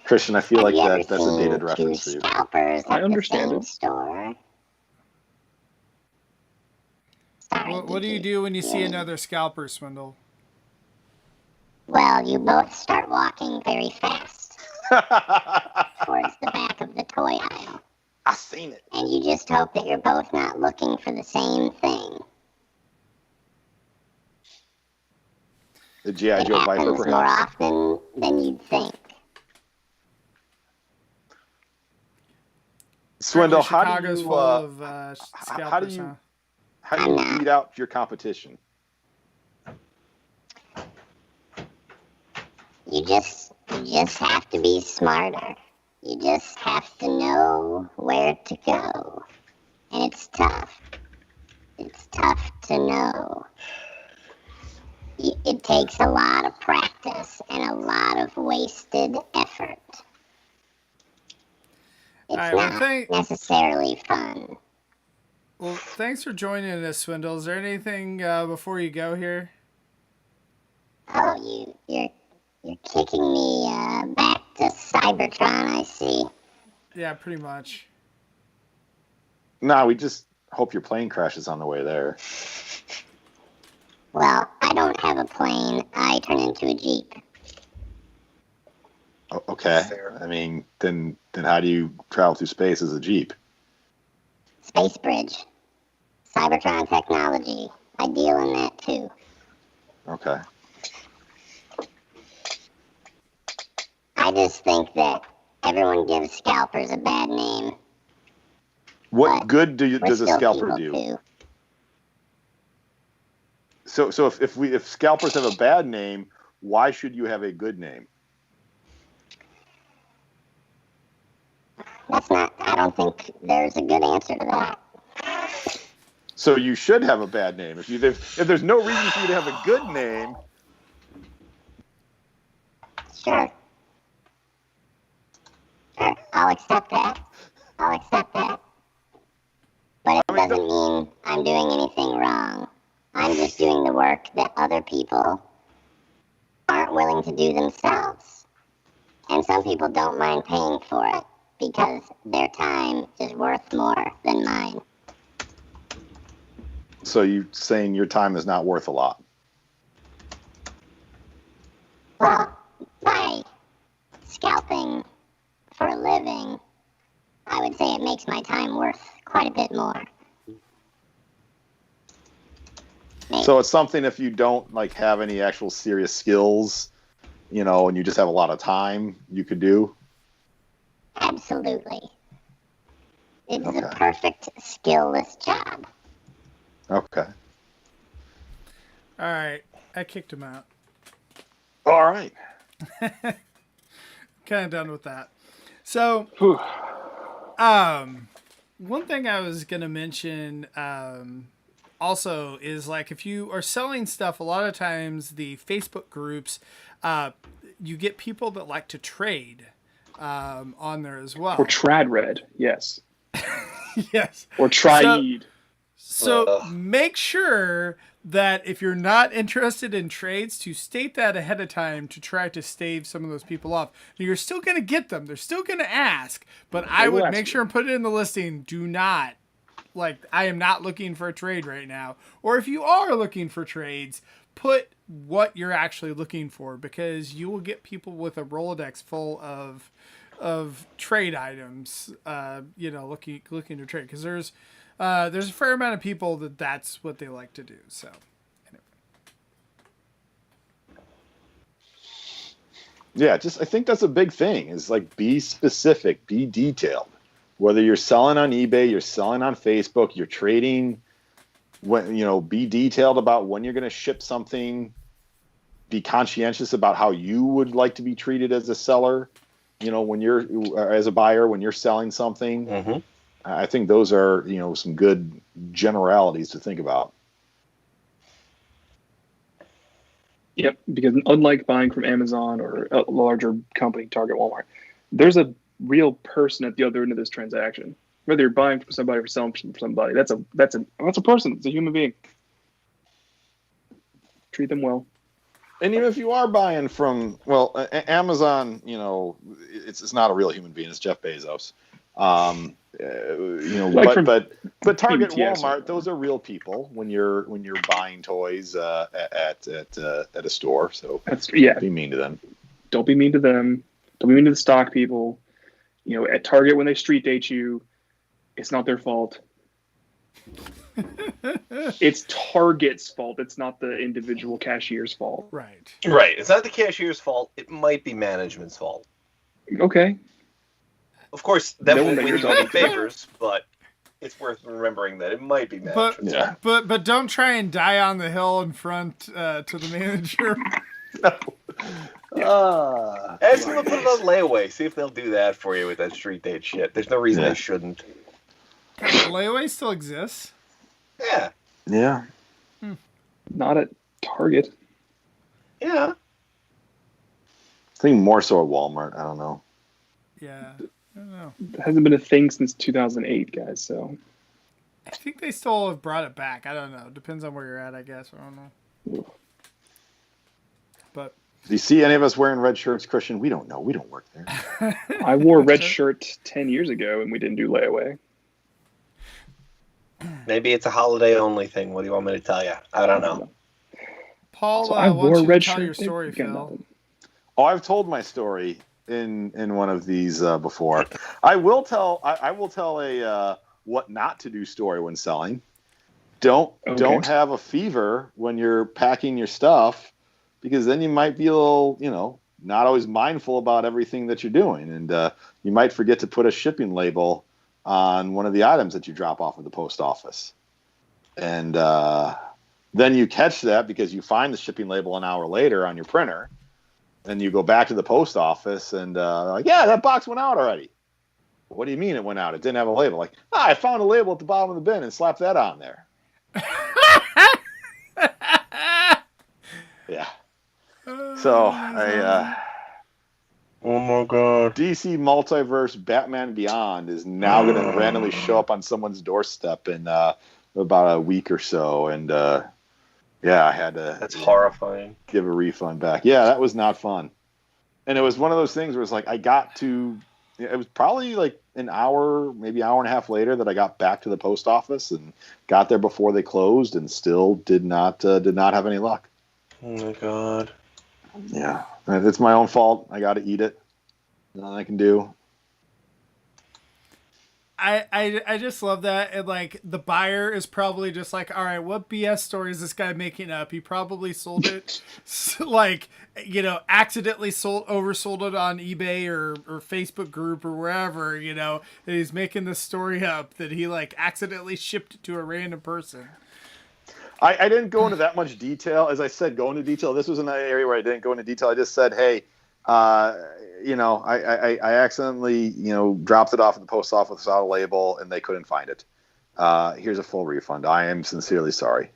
Speaker 5: Christian, I feel like that's a dated reference for you.
Speaker 7: Scalpers
Speaker 4: I
Speaker 7: at
Speaker 4: understand
Speaker 7: the same
Speaker 4: it.
Speaker 7: store. Sorry,
Speaker 2: What do you do when you see another scalper, Swindle?
Speaker 7: Well, you both start walking very fast towards the back of the toy aisle.
Speaker 5: I seen it.
Speaker 7: And you just hope that you're both not looking for the same thing.
Speaker 5: The G.I. Joe Viper,
Speaker 7: Happens more
Speaker 5: perhaps.
Speaker 7: often than you'd think.
Speaker 5: Swindle, how
Speaker 2: Chicago's
Speaker 5: do you
Speaker 2: full of scalpers,
Speaker 5: how do you beat out your competition?
Speaker 7: You just have to be smarter. You just have to know where to go. And it's tough. It's tough to know. It takes a lot of practice and a lot of wasted effort. It's
Speaker 2: All right, well,
Speaker 7: not necessarily fun.
Speaker 2: Well, thanks for joining us, Swindle. Is there anything before you go here?
Speaker 7: Oh, you're kicking me back to Cybertron, I see.
Speaker 2: Yeah, pretty much.
Speaker 5: No, we just hope your plane crashes on the way there.
Speaker 7: Well, I don't have a plane. I turn into a Jeep.
Speaker 5: Okay. I mean, then how do you travel through space as a Jeep?
Speaker 7: Space bridge. Cybertron technology. I deal in that too.
Speaker 5: Okay.
Speaker 7: I just think that everyone gives scalpers a bad name.
Speaker 5: What good does a
Speaker 7: still
Speaker 5: scalper
Speaker 7: people
Speaker 5: do?
Speaker 7: too.
Speaker 5: So if scalpers have a bad name, why should you have a good name?
Speaker 7: I don't think there's a good answer to that.
Speaker 5: So you should have a bad name. If there's no reason for you to have a good name,
Speaker 7: Sure. I'll accept that. But it doesn't mean I'm doing anything wrong. I'm just doing the work that other people aren't willing to do themselves. And some people don't mind paying for it because their time is worth more than mine.
Speaker 5: so you saying your time is not worth a lot.
Speaker 7: Well, by scalping for a living, I would say it makes my time worth quite a bit more.
Speaker 5: So it's something if you don't like have any actual serious skills, and you just have a lot of time, you could do.
Speaker 7: Absolutely. It's
Speaker 5: Okay.
Speaker 7: a perfect skillless job.
Speaker 5: Okay.
Speaker 2: All right. I kicked him out.
Speaker 5: All right.
Speaker 2: Kind of done with that. So, one thing I was gonna mention also is like if you are selling stuff, a lot of times the Facebook groups, you get people that like to trade on there as well.
Speaker 4: Or trad red, yes.
Speaker 2: Yes.
Speaker 4: Or tried.
Speaker 2: So make sure that if you're not interested in trades, to state that ahead of time to try to stave some of those people off. You're still going to get them. They're still going to ask, but I would make sure and put it in the listing. Do not, like, I am not looking for a trade right now. Or if you are looking for trades, put what you're actually looking for, because you will get people with a Rolodex full of trade items, looking to trade, because there's a fair amount of people that's what they like to do. So, anyway.
Speaker 5: Yeah, I think that's a big thing. Is like be specific, be detailed. Whether you're selling on eBay, you're selling on Facebook, you're trading. Be detailed about when you're going to ship something. Be conscientious about how you would like to be treated as a seller. When you're as a buyer, when you're selling something.
Speaker 3: Mm-hmm.
Speaker 5: I think those are, some good generalities to think about.
Speaker 4: Yep, because unlike buying from Amazon or a larger company, Target, Walmart, there's a real person at the other end of this transaction. Whether you're buying from somebody or selling from somebody, that's a person. It's a human being. Treat them well.
Speaker 5: And even if you are buying from, Amazon, it's not a real human being. It's Jeff Bezos. But Target, Walmart, those are real people when you're buying toys at a store. So be mean to them.
Speaker 4: Don't be mean to them. Don't be mean to the stock people. At Target when they street date you, it's not their fault. It's Target's fault. It's not the individual cashier's fault.
Speaker 2: Right.
Speaker 3: It's not the cashier's fault. It might be management's fault.
Speaker 4: Okay.
Speaker 3: Of course, that won't win you any favors, but it's worth remembering that it might be management's fault.
Speaker 2: But don't try and die on the hill in front to the manager.
Speaker 3: No. Ask them to put it on layaway. See if they'll do that for you with that street date shit. There's no reason they shouldn't.
Speaker 2: Layaway still exists.
Speaker 3: Yeah.
Speaker 5: Yeah.
Speaker 4: Not at Target.
Speaker 3: Yeah.
Speaker 5: I think more so at Walmart. I don't know.
Speaker 2: Yeah. I don't know.
Speaker 4: It hasn't been a thing since 2008, guys. So
Speaker 2: I think they still have brought it back. I don't know. Depends on where you're at, I guess. I don't know. But
Speaker 5: do you see any of us wearing red shirts, Christian? We don't know. We don't work there.
Speaker 4: I wore a red shirt 10 years ago, and we didn't do layaway.
Speaker 3: Maybe it's a holiday only thing. What do you want me to tell you? I don't know.
Speaker 2: Paul,
Speaker 4: I
Speaker 2: why
Speaker 4: wore
Speaker 2: don't
Speaker 4: a
Speaker 2: you
Speaker 4: red
Speaker 2: tell
Speaker 4: shirt.
Speaker 2: your story, Phil?
Speaker 5: Oh, I've told my story in one of these before. I will tell a what not to do story when selling. Don't have a fever when you're packing your stuff, because then you might be a little, not always mindful about everything that you're doing, and you might forget to put a shipping label on one of the items that you drop off at the post office. And then you catch that because you find the shipping label an hour later on your printer, and you go back to the post office and that box went out already. What do you mean it went out? It didn't have a label. Like, I found a label at the bottom of the bin and slapped that on there. Yeah. So
Speaker 3: oh my god.
Speaker 5: DC Multiverse Batman Beyond is now going to randomly show up on someone's doorstep in about a week or so, and I had to.
Speaker 3: That's horrifying.
Speaker 5: Give a refund back. Yeah, that was not fun, and it was one of those things where it's like I got to. It was probably like an hour, maybe hour and a half later that I got back to the post office and got there before they closed, and still did not have any luck.
Speaker 3: Oh my god.
Speaker 5: Yeah, it's my own fault. I got to eat it. Nothing I can do.
Speaker 2: I just love that. And like the buyer is probably just like, all right, what BS story is this guy making up? He probably sold it, accidentally oversold it on eBay or Facebook group or wherever, and he's making this story up that he like accidentally shipped it to a random person.
Speaker 5: I didn't go into that much detail. As I said, go into detail. This was an area where I didn't go into detail. I just said, hey, I accidentally, dropped it off at the post office without a label, and they couldn't find it. Here's a full refund. I am sincerely sorry.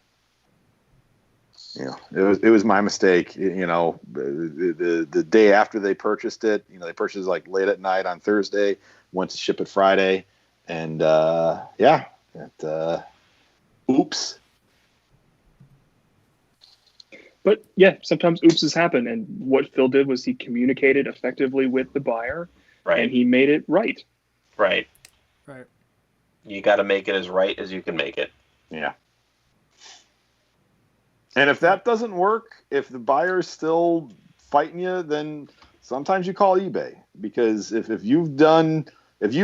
Speaker 5: It was my mistake. The day after they purchased it, they purchased it like late at night on Thursday, went to ship it Friday, and oops.
Speaker 4: But yeah, sometimes oopses happen, and what Phil did was he communicated effectively with the buyer,
Speaker 3: Right.
Speaker 4: and he made it right.
Speaker 3: Right.
Speaker 2: Right.
Speaker 3: You got to make it as right as you can make it.
Speaker 5: Yeah. And if that doesn't work, if the buyer's still fighting you, then sometimes you call eBay, because if you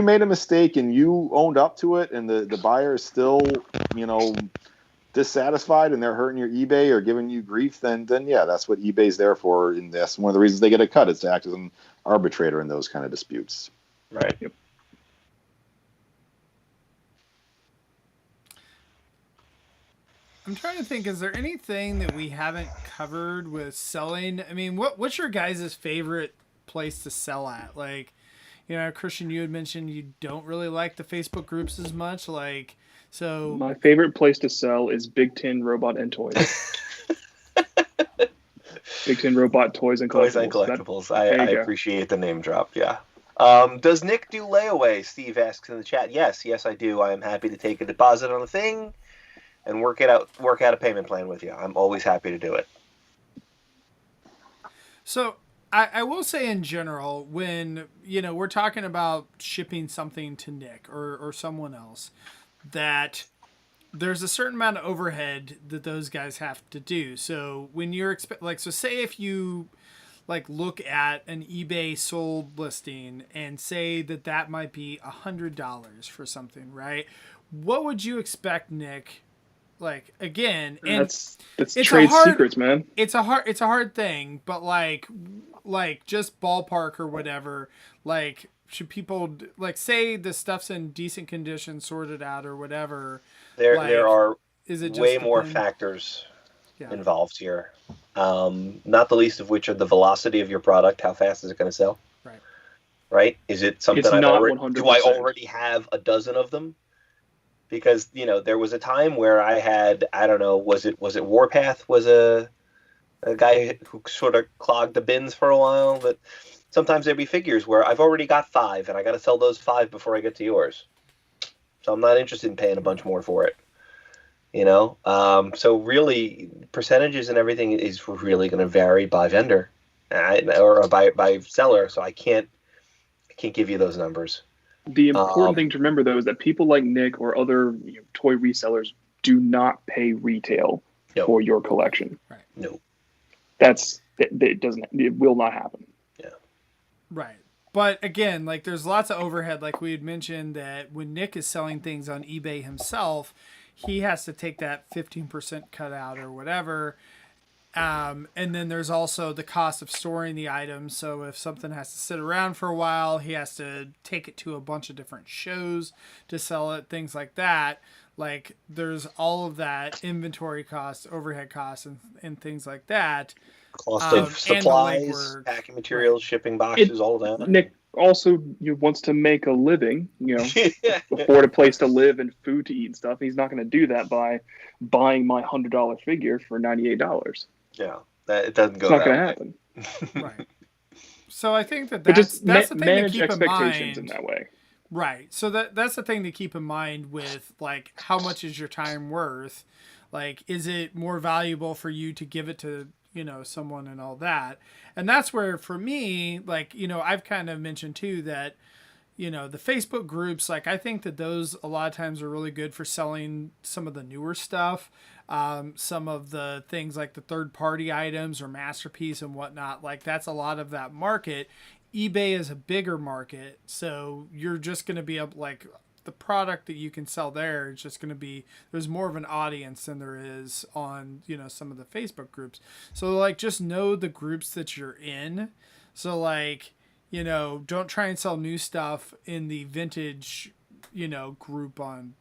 Speaker 5: made a mistake and you owned up to it, and the buyer is still, dissatisfied and they're hurting your eBay or giving you grief, then yeah, that's what eBay's there for, and that's one of the reasons they get a cut, is to act as an arbitrator in those kind of disputes.
Speaker 3: Right.
Speaker 4: Yep.
Speaker 2: I'm trying to think, is there anything that we haven't covered with selling? I mean, what's your guys' favorite place to sell at? Like, Christian, you had mentioned you don't really like the Facebook groups as much. Like, so
Speaker 4: My favorite place to sell is Big Tin Robot and Toys. Big Tin Robot Toys and Collectibles.
Speaker 3: Toys and collectibles. I
Speaker 4: There you go.
Speaker 3: appreciate the name drop. Yeah. Does Nick do layaway? Steve asks in the chat. Yes, I do. I am happy to take a deposit on a thing and work out a payment plan with you. I'm always happy to do it.
Speaker 2: So I will say in general, when we're talking about shipping something to Nick or someone else, that there's a certain amount of overhead that those guys have to do. So when you're so say if you look at an eBay sold listing and say that might be $100 for something, right? What would you expect, Nick? Again, and
Speaker 4: That's trade secrets, man.
Speaker 2: It's a hard thing, but just ballpark or whatever. Should people say the stuff's in decent condition, sorted out or whatever?
Speaker 3: There are
Speaker 2: is it just
Speaker 3: way more factors
Speaker 2: Yeah.
Speaker 3: involved here. Not the least of which are the velocity of your product. How fast is it going to sell?
Speaker 2: Right.
Speaker 3: Right? Is it something
Speaker 4: It's not
Speaker 3: do I
Speaker 4: 100%.
Speaker 3: already have a dozen of them? Because there was a time where I had, I don't know, was it Warpath was a guy who sort of clogged the bins for a while, but sometimes there'd be figures where I've already got 5 and I got to sell those 5 before I get to yours. So I'm not interested in paying a bunch more for it. So really percentages and everything is really going to vary by vendor or by seller. So I can't give you those numbers.
Speaker 4: The important thing to remember, though, is that people like Nick or other toy resellers do not pay retail for your collection.
Speaker 2: Right.
Speaker 3: No.
Speaker 4: It will not happen.
Speaker 3: Yeah.
Speaker 2: Right. But again, there's lots of overhead. Like we had mentioned, that when Nick is selling things on eBay himself, he has to take that 15% cut out or whatever. And then there's also the cost of storing the items. So if something has to sit around for a while, he has to take it to a bunch of different shows to sell it, things like that. There's all of that inventory costs, overhead costs, and things like that.
Speaker 3: Cost of supplies, packing materials, shipping boxes, all of that.
Speaker 4: Nick also wants to make a living, afford a place to live and food to eat and stuff. He's not going to do that by buying my $100 figure for $98.
Speaker 3: Yeah, it doesn't go.
Speaker 4: It's not going to happen.
Speaker 2: Right. So I think that's the thing
Speaker 4: manage
Speaker 2: to keep
Speaker 4: expectations
Speaker 2: in mind.
Speaker 4: in that way.
Speaker 2: Right. So that's the thing to keep in mind with how much is your time worth? Is it more valuable for you to give it to someone and all that? And that's where, for me, I've kind of mentioned too that the Facebook groups, I think that those a lot of times are really good for selling some of the newer stuff. Some of the things like the third party items or Masterpiece and whatnot, that's a lot of that market. eBay is a bigger market, so you're just going to be able, the product that you can sell there is just going to be, there's more of an audience than there is on some of the Facebook groups. So just know the groups that you're in. So don't try and sell new stuff in the vintage group on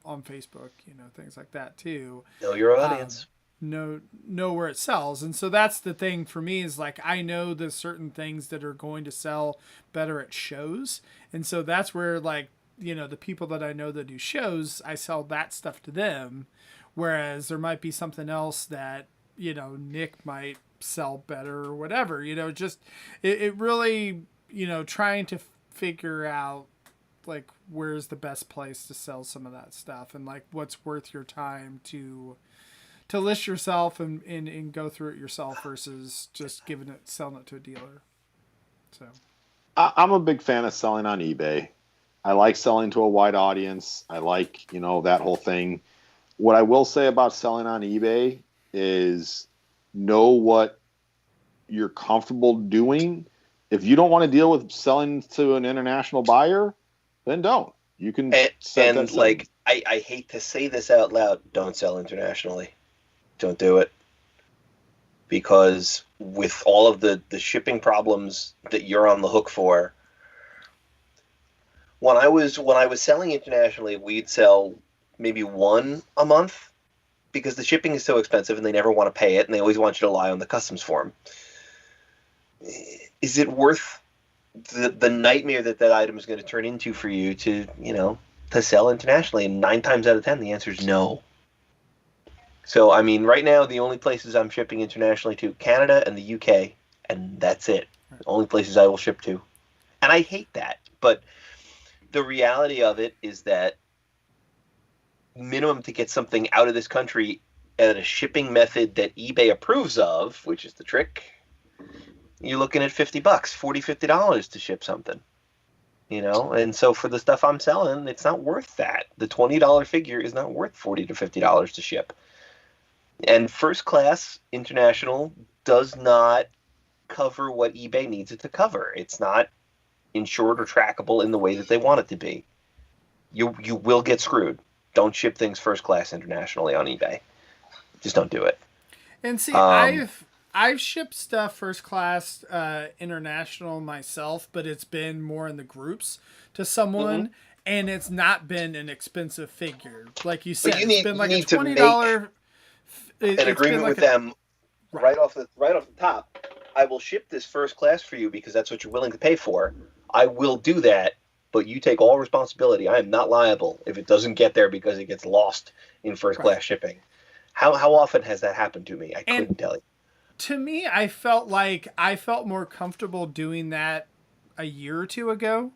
Speaker 2: Facebook, things like that too.
Speaker 3: Know your audience.
Speaker 2: know where it sells. And so that's the thing for me, is like, I know there's certain things that are going to sell better at shows. And so that's where, like, the people that I know that do shows, I sell that stuff to them. Whereas there might be something else that, Nick might sell better or whatever, just, it really, trying to figure out, like, where's the best place to sell some of that stuff, and like what's worth your time to list yourself and go through it yourself versus just selling it to a dealer. So
Speaker 5: I'm a big fan of selling on eBay. I like selling to a wide audience. I like, that whole thing. What I will say about selling on eBay is know what you're comfortable doing. If you don't want to deal with selling to an international buyer, then don't. You can
Speaker 3: and like, I hate to say this out loud, don't sell internationally. Don't do it. Because with all of the shipping problems that you're on the hook for, when I was selling internationally, we'd sell maybe one a month because the shipping is so expensive and they never want to pay it and they always want you to lie on the customs form. Is it worth the nightmare that item is going to turn into for you to sell internationally? And 9 times out of 10, the answer is no. So, I mean, right now, the only places I'm shipping internationally to, Canada and the UK, and that's it. The only places I will ship to. And I hate that, but the reality of it is that minimum to get something out of this country at a shipping method that eBay approves of, which is the trick, you're looking at $50, $40-$50 to ship something. And so for the stuff I'm selling, it's not worth that. The $20 figure is not worth $40 to $50 to ship. And first class international does not cover what eBay needs it to cover. It's not insured or trackable in the way that they want it to be. You will get screwed. Don't ship things first class internationally on eBay. Just don't do it.
Speaker 2: And see, I've shipped stuff first class international myself, but it's been more in the groups to someone, and it's not been an expensive figure. Like you said, it's been like a $20
Speaker 3: an agreement with them right off the top. I will ship this first class for you because that's what you're willing to pay for. I will do that, but you take all responsibility. I am not liable if it doesn't get there because it gets lost in first class shipping. How often has that happened to me? I couldn't tell you.
Speaker 2: To me, I felt more comfortable doing that a year or two ago.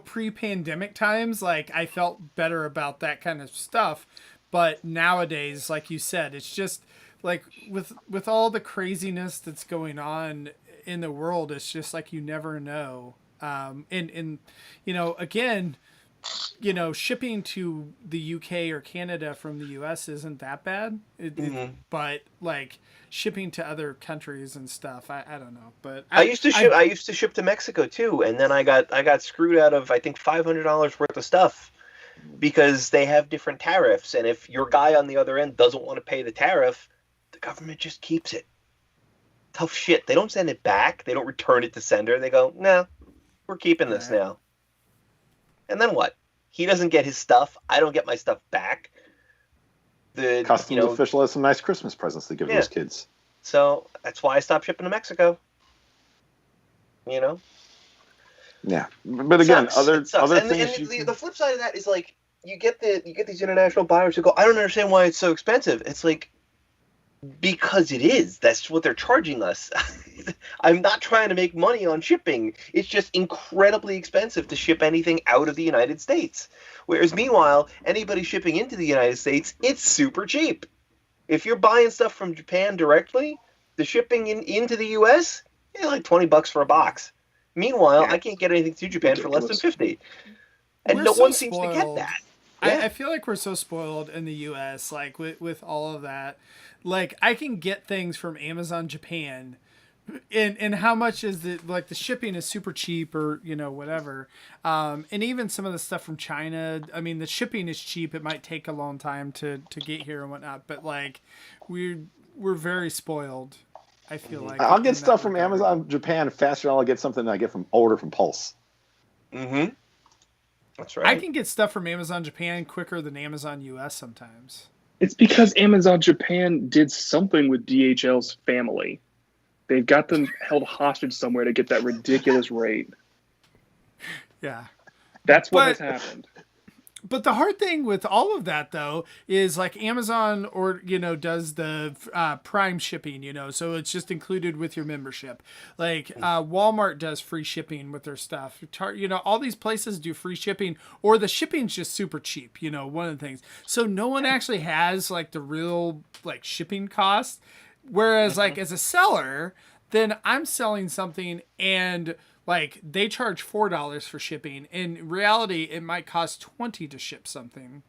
Speaker 2: Pre-pandemic times, like, I felt better about that kind of stuff. But nowadays, like you said, it's just like with all the craziness that's going on in the world, it's just like you never know. And again, shipping to the UK or Canada from the US isn't that bad. But like shipping to other countries and stuff, I don't know. But
Speaker 3: I used to ship to Mexico too, and then I got screwed out of, I think, $500 worth of stuff because they have different tariffs, and if your guy on the other end doesn't want to pay the tariff, the government just keeps it. Tough shit. They don't send it back. They don't return it to sender. They go, no, we're keeping this now. And then what? He doesn't get his stuff. I don't get my stuff back. The
Speaker 5: customs official has some nice Christmas presents to give those kids.
Speaker 3: So that's why I stopped shipping to Mexico.
Speaker 5: Yeah, but again, other things.
Speaker 3: And the flip side of that is, like, you get these international buyers who go, I don't understand why it's so expensive. It's like, because it is. That's what they're charging us. I'm not trying to make money on shipping. It's just incredibly expensive to ship anything out of the United States. Whereas, meanwhile, anybody shipping into the United States, it's super cheap. If you're buying stuff from Japan directly, the shipping into the U.S., like $20 for a box. Meanwhile, I can't get anything to Japan for less than $50. And no one seems to get that.
Speaker 2: Yeah. I feel like we're so spoiled in the U.S., like, with all of that. Like, I can get things from Amazon Japan, and how much is it? Like, the shipping is super cheap, or whatever. And even some of the stuff from China, I mean, the shipping is cheap. It might take a long time to get here and whatnot, but like, we're very spoiled. I feel like
Speaker 5: I'll get stuff from Amazon Japan faster than I'll get something that I get from Pulse.
Speaker 3: That's right.
Speaker 2: I can get stuff from Amazon Japan quicker than Amazon US sometimes.
Speaker 4: It's because Amazon Japan did something with DHL's family. They've got them held hostage somewhere to get that ridiculous rate.
Speaker 2: Yeah.
Speaker 4: That's what has happened.
Speaker 2: But the hard thing with all of that, though, is like Amazon does the Prime shipping, so it's just included with your membership. Like Walmart does free shipping with their stuff. All these places do free shipping, or the shipping's just super cheap. One of the things. So no one actually has like the real like shipping cost. Whereas like as a seller, then I'm selling something and like they charge $4 for shipping. In reality, it might cost $20 to ship something.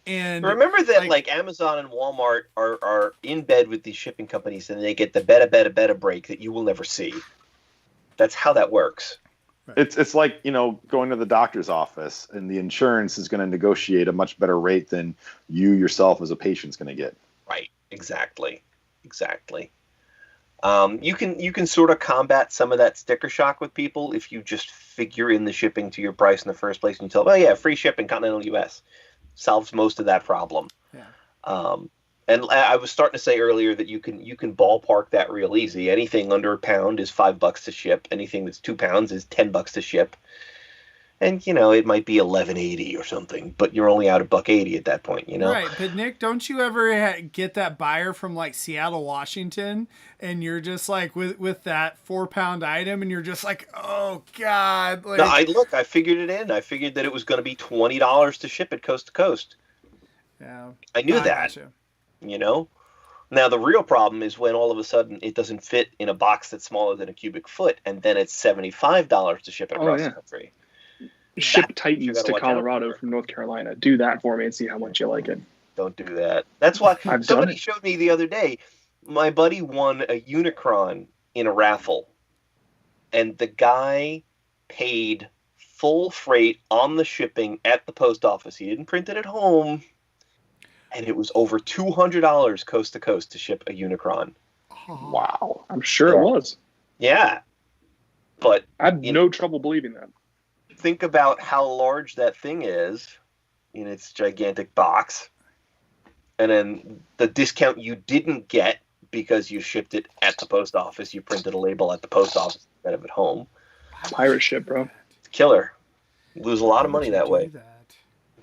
Speaker 2: And
Speaker 3: remember that like Amazon and Walmart are in bed with these shipping companies, and they get the beta break that you will never see. That's how that works.
Speaker 5: It's like, going to the doctor's office, and the insurance is going to negotiate a much better rate than you yourself as a patient's going to get.
Speaker 3: Right. Exactly. You can sort of combat some of that sticker shock with people if you just figure in the shipping to your price in the first place and you tell them, oh yeah, free shipping, continental U.S. solves most of that problem.
Speaker 2: Yeah.
Speaker 3: And I was starting to say earlier that you can ballpark that real easy. Anything under a pound is $5 to ship. Anything that's 2 pounds is $10 to ship. And it might be $11.80 or something, but you're only out $1.80 at that point,
Speaker 2: Right, but Nick, don't you ever get that buyer from like Seattle, Washington, and you're just like with that 4-pound item, and you're just like, oh god. Like...
Speaker 3: No, I figured it in. I figured that it was going to be $20 to ship it coast to coast.
Speaker 2: Yeah,
Speaker 3: I knew that.
Speaker 2: Gotcha.
Speaker 3: Now the real problem is when all of a sudden it doesn't fit in a box that's smaller than a cubic foot, and then it's $75 to ship it across the country.
Speaker 4: Ship Titans to Colorado from North Carolina. Do that for me and see how much you like it.
Speaker 3: Don't do that. That's why somebody showed me the other day. My buddy won a Unicron in a raffle, and the guy paid full freight on the shipping at the post office. He didn't print it at home, and it was over $200 coast to coast to ship a Unicron.
Speaker 4: Wow, I'm sure it was.
Speaker 3: Yeah, but
Speaker 4: I had no trouble believing that.
Speaker 3: Think about how large that thing is in its gigantic box, and then the discount you didn't get because you shipped it at the post office. You printed a label at the post office instead of at home.
Speaker 4: Pirate ship, bro.
Speaker 3: It's killer. You lose a lot of money that way.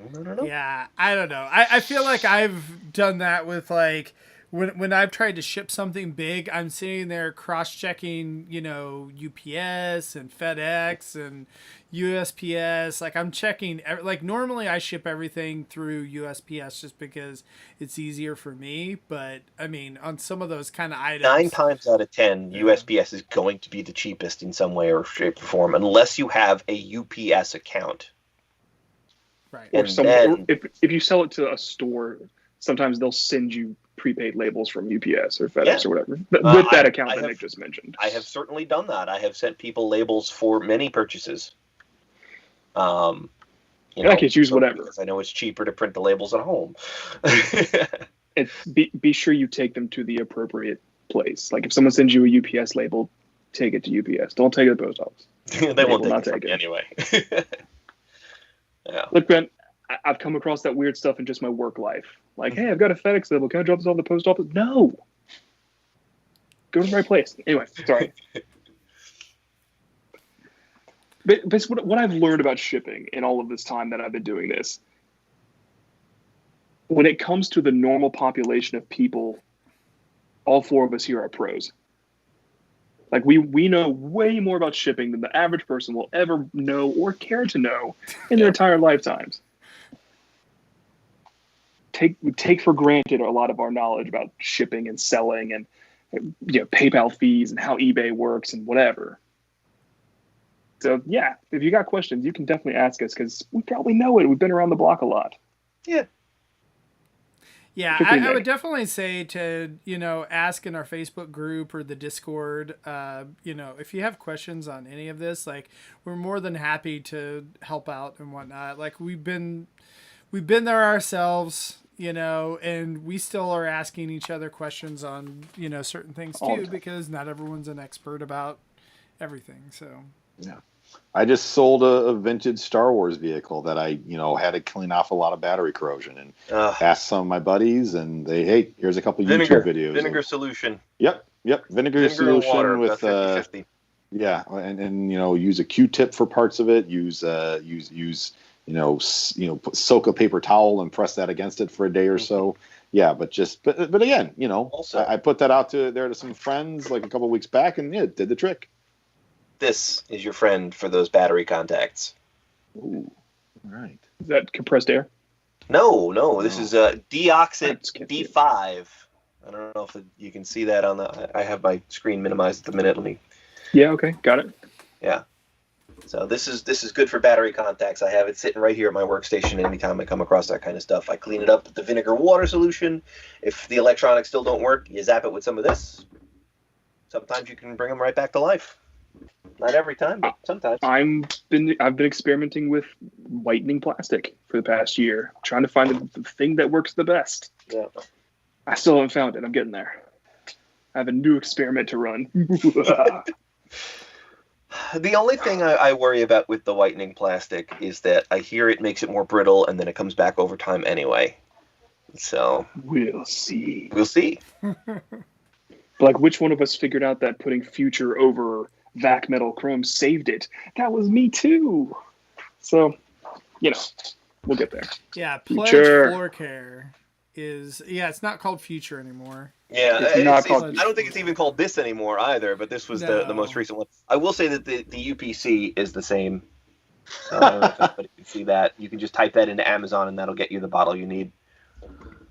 Speaker 2: I don't know. Yeah, I don't know. I feel like I've done that with like when I've tried to ship something big, I'm sitting there cross-checking, UPS and FedEx and USPS. Like I'm checking, like normally I ship everything through USPS just because it's easier for me. But I mean, on some of those kind of items,
Speaker 3: 9 times out of 10, USPS is going to be the cheapest in some way or shape or form, unless you have a UPS account.
Speaker 2: Right.
Speaker 4: Or if you sell it to a store, sometimes they'll send you prepaid labels from UPS or FedEx or whatever with that account that Nick just mentioned.
Speaker 3: I have certainly done that. I have sent people labels for many purchases.
Speaker 4: I can use whatever.
Speaker 3: Because I know it's cheaper to print the labels at home.
Speaker 4: And be sure you take them to the appropriate place. Like if someone sends you a UPS label, take it to UPS. Don't take it to the post office.
Speaker 3: They won't take it anyway. Yeah.
Speaker 4: Look, Ben, I've come across that weird stuff in just my work life. Like, hey, I've got a FedEx label. Can I drop this off at the post office? No. Go to the right place. Anyway, sorry. But what I've learned about shipping in all of this time that I've been doing this, when it comes to the normal population of people, all 4 of us here are pros. Like we know way more about shipping than the average person will ever know or care to know in their entire lifetimes. We take for granted a lot of our knowledge about shipping and selling and PayPal fees and how eBay works and whatever. So yeah, if you got questions, you can definitely ask us because we probably know it. We've been around the block a lot.
Speaker 3: Yeah.
Speaker 2: Yeah, I would definitely say to, ask in our Facebook group or the Discord, if you have questions on any of this, like we're more than happy to help out and whatnot. Like we've been there ourselves, and we still are asking each other questions on, certain things too, because not everyone's an expert about everything. So,
Speaker 5: yeah. I just sold a vintage Star Wars vehicle that I, had to clean off a lot of battery corrosion, and asked some of my buddies, and hey, here's a couple YouTube videos.
Speaker 3: Vinegar solution.
Speaker 5: Yep. Vinegar solution
Speaker 3: and water,
Speaker 5: with
Speaker 3: 50-50.
Speaker 5: Yeah, and use a Q-tip for parts of it. Use soak a paper towel and press that against it for a day or so. Yeah, but again, also, I put that out there to some friends like a couple weeks back, and it did the trick.
Speaker 3: This is your friend for those battery contacts.
Speaker 5: Ooh, all right.
Speaker 4: Is that compressed air?
Speaker 3: No. This is Deoxit D5. I don't know if you can see that on I have my screen minimized at the minute. Let me.
Speaker 4: Yeah. Okay. Got it.
Speaker 3: Yeah. So this is good for battery contacts. I have it sitting right here at my workstation. Anytime I come across that kind of stuff, I clean it up with the vinegar water solution. If the electronics still don't work, you zap it with some of this. Sometimes you can bring them right back to life. Not every time, but sometimes. I've
Speaker 4: been experimenting with whitening plastic for the past year, trying to find the thing that works the best.
Speaker 3: Yeah.
Speaker 4: I still haven't found it. I'm getting there. I have a new experiment to run.
Speaker 3: The only thing I worry about with the whitening plastic is that I hear it makes it more brittle, and then it comes back over time anyway. So
Speaker 4: we'll see.
Speaker 3: We'll see.
Speaker 4: Like, which one of us figured out that putting Future over vac metal chrome saved it? That was me too. So, we'll get there.
Speaker 2: Yeah, Pledge Floor Care is it's not called Future anymore.
Speaker 3: Yeah, it's called. I don't think it's even called this anymore either. But this was the most recent one. I will say that the UPC is the same. But you can see that. You can just type that into Amazon, and that'll get you the bottle you need.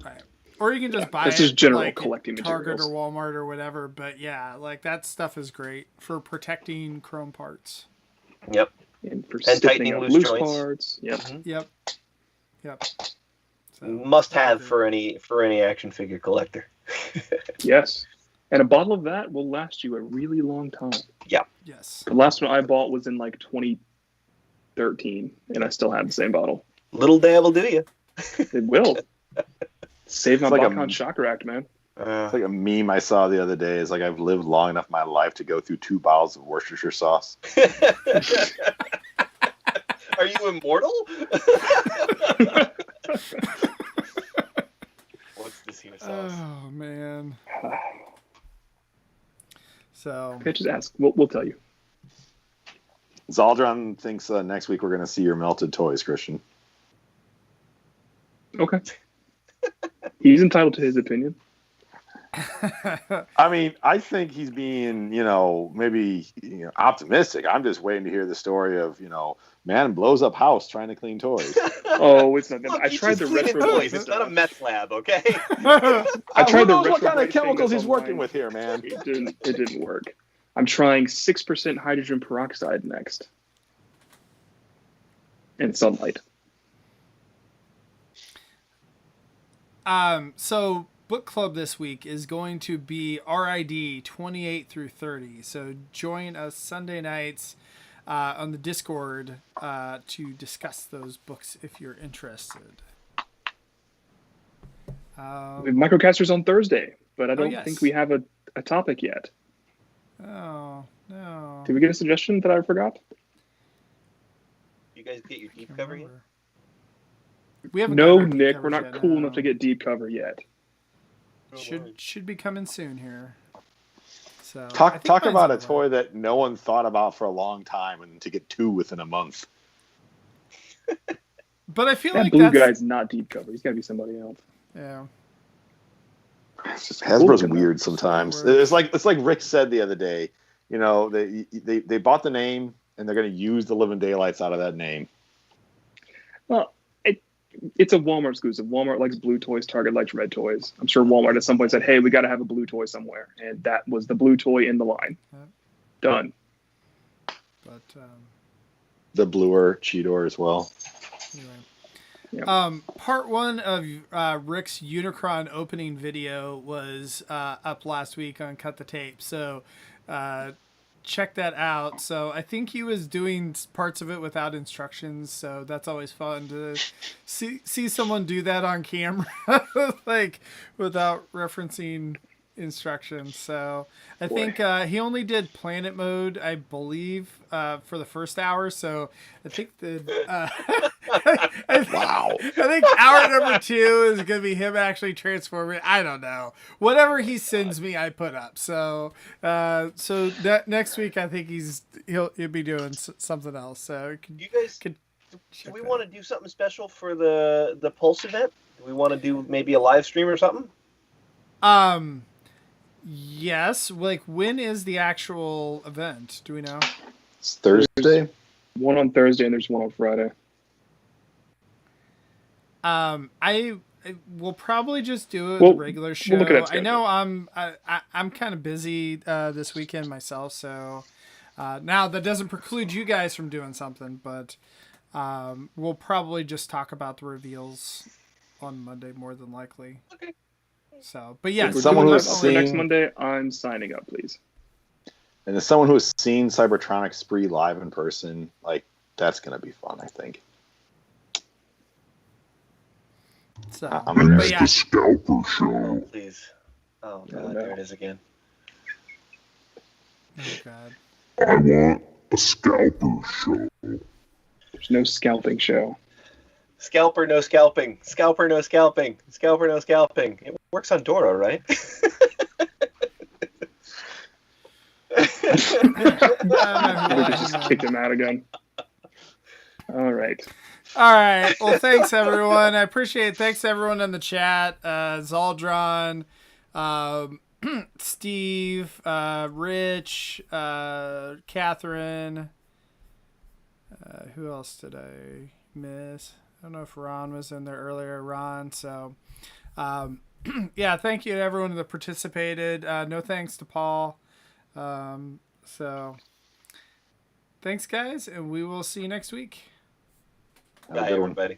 Speaker 2: Right. Or you can just buy
Speaker 4: this
Speaker 2: it
Speaker 4: is general
Speaker 2: like
Speaker 4: collecting
Speaker 2: Target
Speaker 4: materials.
Speaker 2: or Walmart or whatever. But yeah, like that stuff is great for protecting chrome parts.
Speaker 3: Yep.
Speaker 4: And for
Speaker 3: tightening
Speaker 4: loose
Speaker 3: joints.
Speaker 4: Parts. Yep.
Speaker 2: Mm-hmm. Yep. So,
Speaker 3: must have for any action figure collector.
Speaker 4: Yes. And a bottle of that will last you a really long time.
Speaker 3: Yeah.
Speaker 2: Yes.
Speaker 4: The last one I bought was in like 2013, and I still have the same bottle.
Speaker 3: Little dab will do you.
Speaker 4: It will. Save my
Speaker 5: It's like
Speaker 4: Bacon Shocker Act, man.
Speaker 5: It's like a meme I saw the other day. It's like, I've lived long enough in my life to go through 2 bottles of Worcestershire sauce.
Speaker 3: Are you immortal? What's this here sauce?
Speaker 2: Oh man. So
Speaker 4: Okay, just ask. We'll tell you.
Speaker 5: Zaldron thinks next week we're going to see your melted toys, Christian.
Speaker 4: Okay. He's entitled to his opinion.
Speaker 5: I mean, I think he's being, maybe optimistic. I'm just waiting to hear the story of, man blows up house trying to clean toys.
Speaker 4: Oh, it's not.
Speaker 3: Look,
Speaker 4: I tried the retro.
Speaker 3: toys. It's not a meth lab, okay?
Speaker 4: I tried the
Speaker 5: what kind of
Speaker 4: retrograde
Speaker 5: chemicals
Speaker 4: thing
Speaker 5: he's
Speaker 4: online.
Speaker 5: working with here, man.
Speaker 4: It didn't work. I'm trying 6% hydrogen peroxide next, and sunlight.
Speaker 2: So book club this week is going to be RID 28 through 30. So join us Sunday nights on the Discord to discuss those books if you're interested.
Speaker 4: We have microcasters on Thursday, but I don't think we have a topic yet.
Speaker 2: Oh, no.
Speaker 4: Did we get a suggestion that I forgot?
Speaker 3: You guys get your deep cover yet?
Speaker 2: We haven't
Speaker 4: No,
Speaker 2: gotten our deep
Speaker 4: Nick,
Speaker 2: covers
Speaker 4: we're not
Speaker 2: yet,
Speaker 4: cool
Speaker 2: no.
Speaker 4: enough to get deep cover yet.
Speaker 2: Should be coming soon here. So
Speaker 5: Talk
Speaker 2: mine's
Speaker 5: about a
Speaker 2: over.
Speaker 5: toy that no one thought about for a long time, and to get 2 within a month.
Speaker 2: But I feel
Speaker 4: That
Speaker 2: like
Speaker 4: blue
Speaker 2: that's
Speaker 4: guy's not deep cover. He's got to be somebody else.
Speaker 2: yeah.
Speaker 5: It's just Hasbro's
Speaker 4: Cool.
Speaker 5: weird sometimes.
Speaker 2: Word.
Speaker 5: It's like Rick said the other day. They bought the name, and they're going to use the living daylights out of that name.
Speaker 4: Well, it's a Walmart exclusive. Walmart likes blue toys. Target likes red toys. I'm sure Walmart at some point said, "Hey, we got to have a blue toy somewhere," and that was the blue toy in the line.
Speaker 2: Yep.
Speaker 4: Done.
Speaker 2: But
Speaker 5: The bluer Cheetor as well.
Speaker 2: anyway.
Speaker 4: Yep.
Speaker 2: Part 1 of Rick's Unicron opening video was up last week on Cut the Tape. So check that out. So I think he was doing parts of it without instructions. So that's always fun to see someone do that on camera, like without referencing instructions. So I
Speaker 4: Boy.
Speaker 2: think he only did planet mode, I believe, for the first hour. So I think
Speaker 5: Wow.
Speaker 2: I think hour number 2 is gonna be him actually transforming. I don't know. Whatever he sends me, I put up. So next week I think he'll be doing something else. So
Speaker 3: You guys, do we want to do something special for the Pulse event? Do we want to do maybe a live stream or something?
Speaker 2: Yes. Like, when is the actual event? Do we know?
Speaker 5: It's Thursday.
Speaker 4: One on Thursday and there's one on Friday.
Speaker 2: I will probably just do
Speaker 4: Well,
Speaker 2: the regular show.
Speaker 4: we'll look at that
Speaker 2: I know
Speaker 4: schedule.
Speaker 2: I'm kind of busy this weekend myself, so now that doesn't preclude you guys from doing something, but we'll probably just talk about the reveals on Monday more than likely.
Speaker 3: Okay.
Speaker 2: So, but yes,
Speaker 4: We're
Speaker 5: someone
Speaker 4: doing
Speaker 5: who's
Speaker 4: that for next
Speaker 5: seen-
Speaker 4: Monday. I'm signing up, please.
Speaker 5: And as someone who has seen Cybertronic Spree live in person, like, that's going to be fun, I think.
Speaker 2: So,
Speaker 5: I'm there.
Speaker 2: but yeah,
Speaker 8: Scalper show.
Speaker 3: Oh, please. Oh, God,
Speaker 4: no.
Speaker 3: there it is again.
Speaker 2: oh god.
Speaker 8: I want a scalper show.
Speaker 4: There's no scalping show.
Speaker 3: Scalper, no scalping. Scalper, no scalping. Scalper, no scalping. It works on Doro, right?
Speaker 4: We could just kick him out again. All right.
Speaker 2: All right. Well, thanks everyone. I appreciate it. Thanks everyone in the chat. Zaldron, Steve, Rich, Catherine. Who else did I miss? I don't know if Ron was in there earlier. Ron. So, yeah. Thank you to everyone that participated. No thanks to Paul. So, thanks guys, and we will see you next week
Speaker 5: Have a
Speaker 3: Bye,
Speaker 5: good one.
Speaker 3: everybody.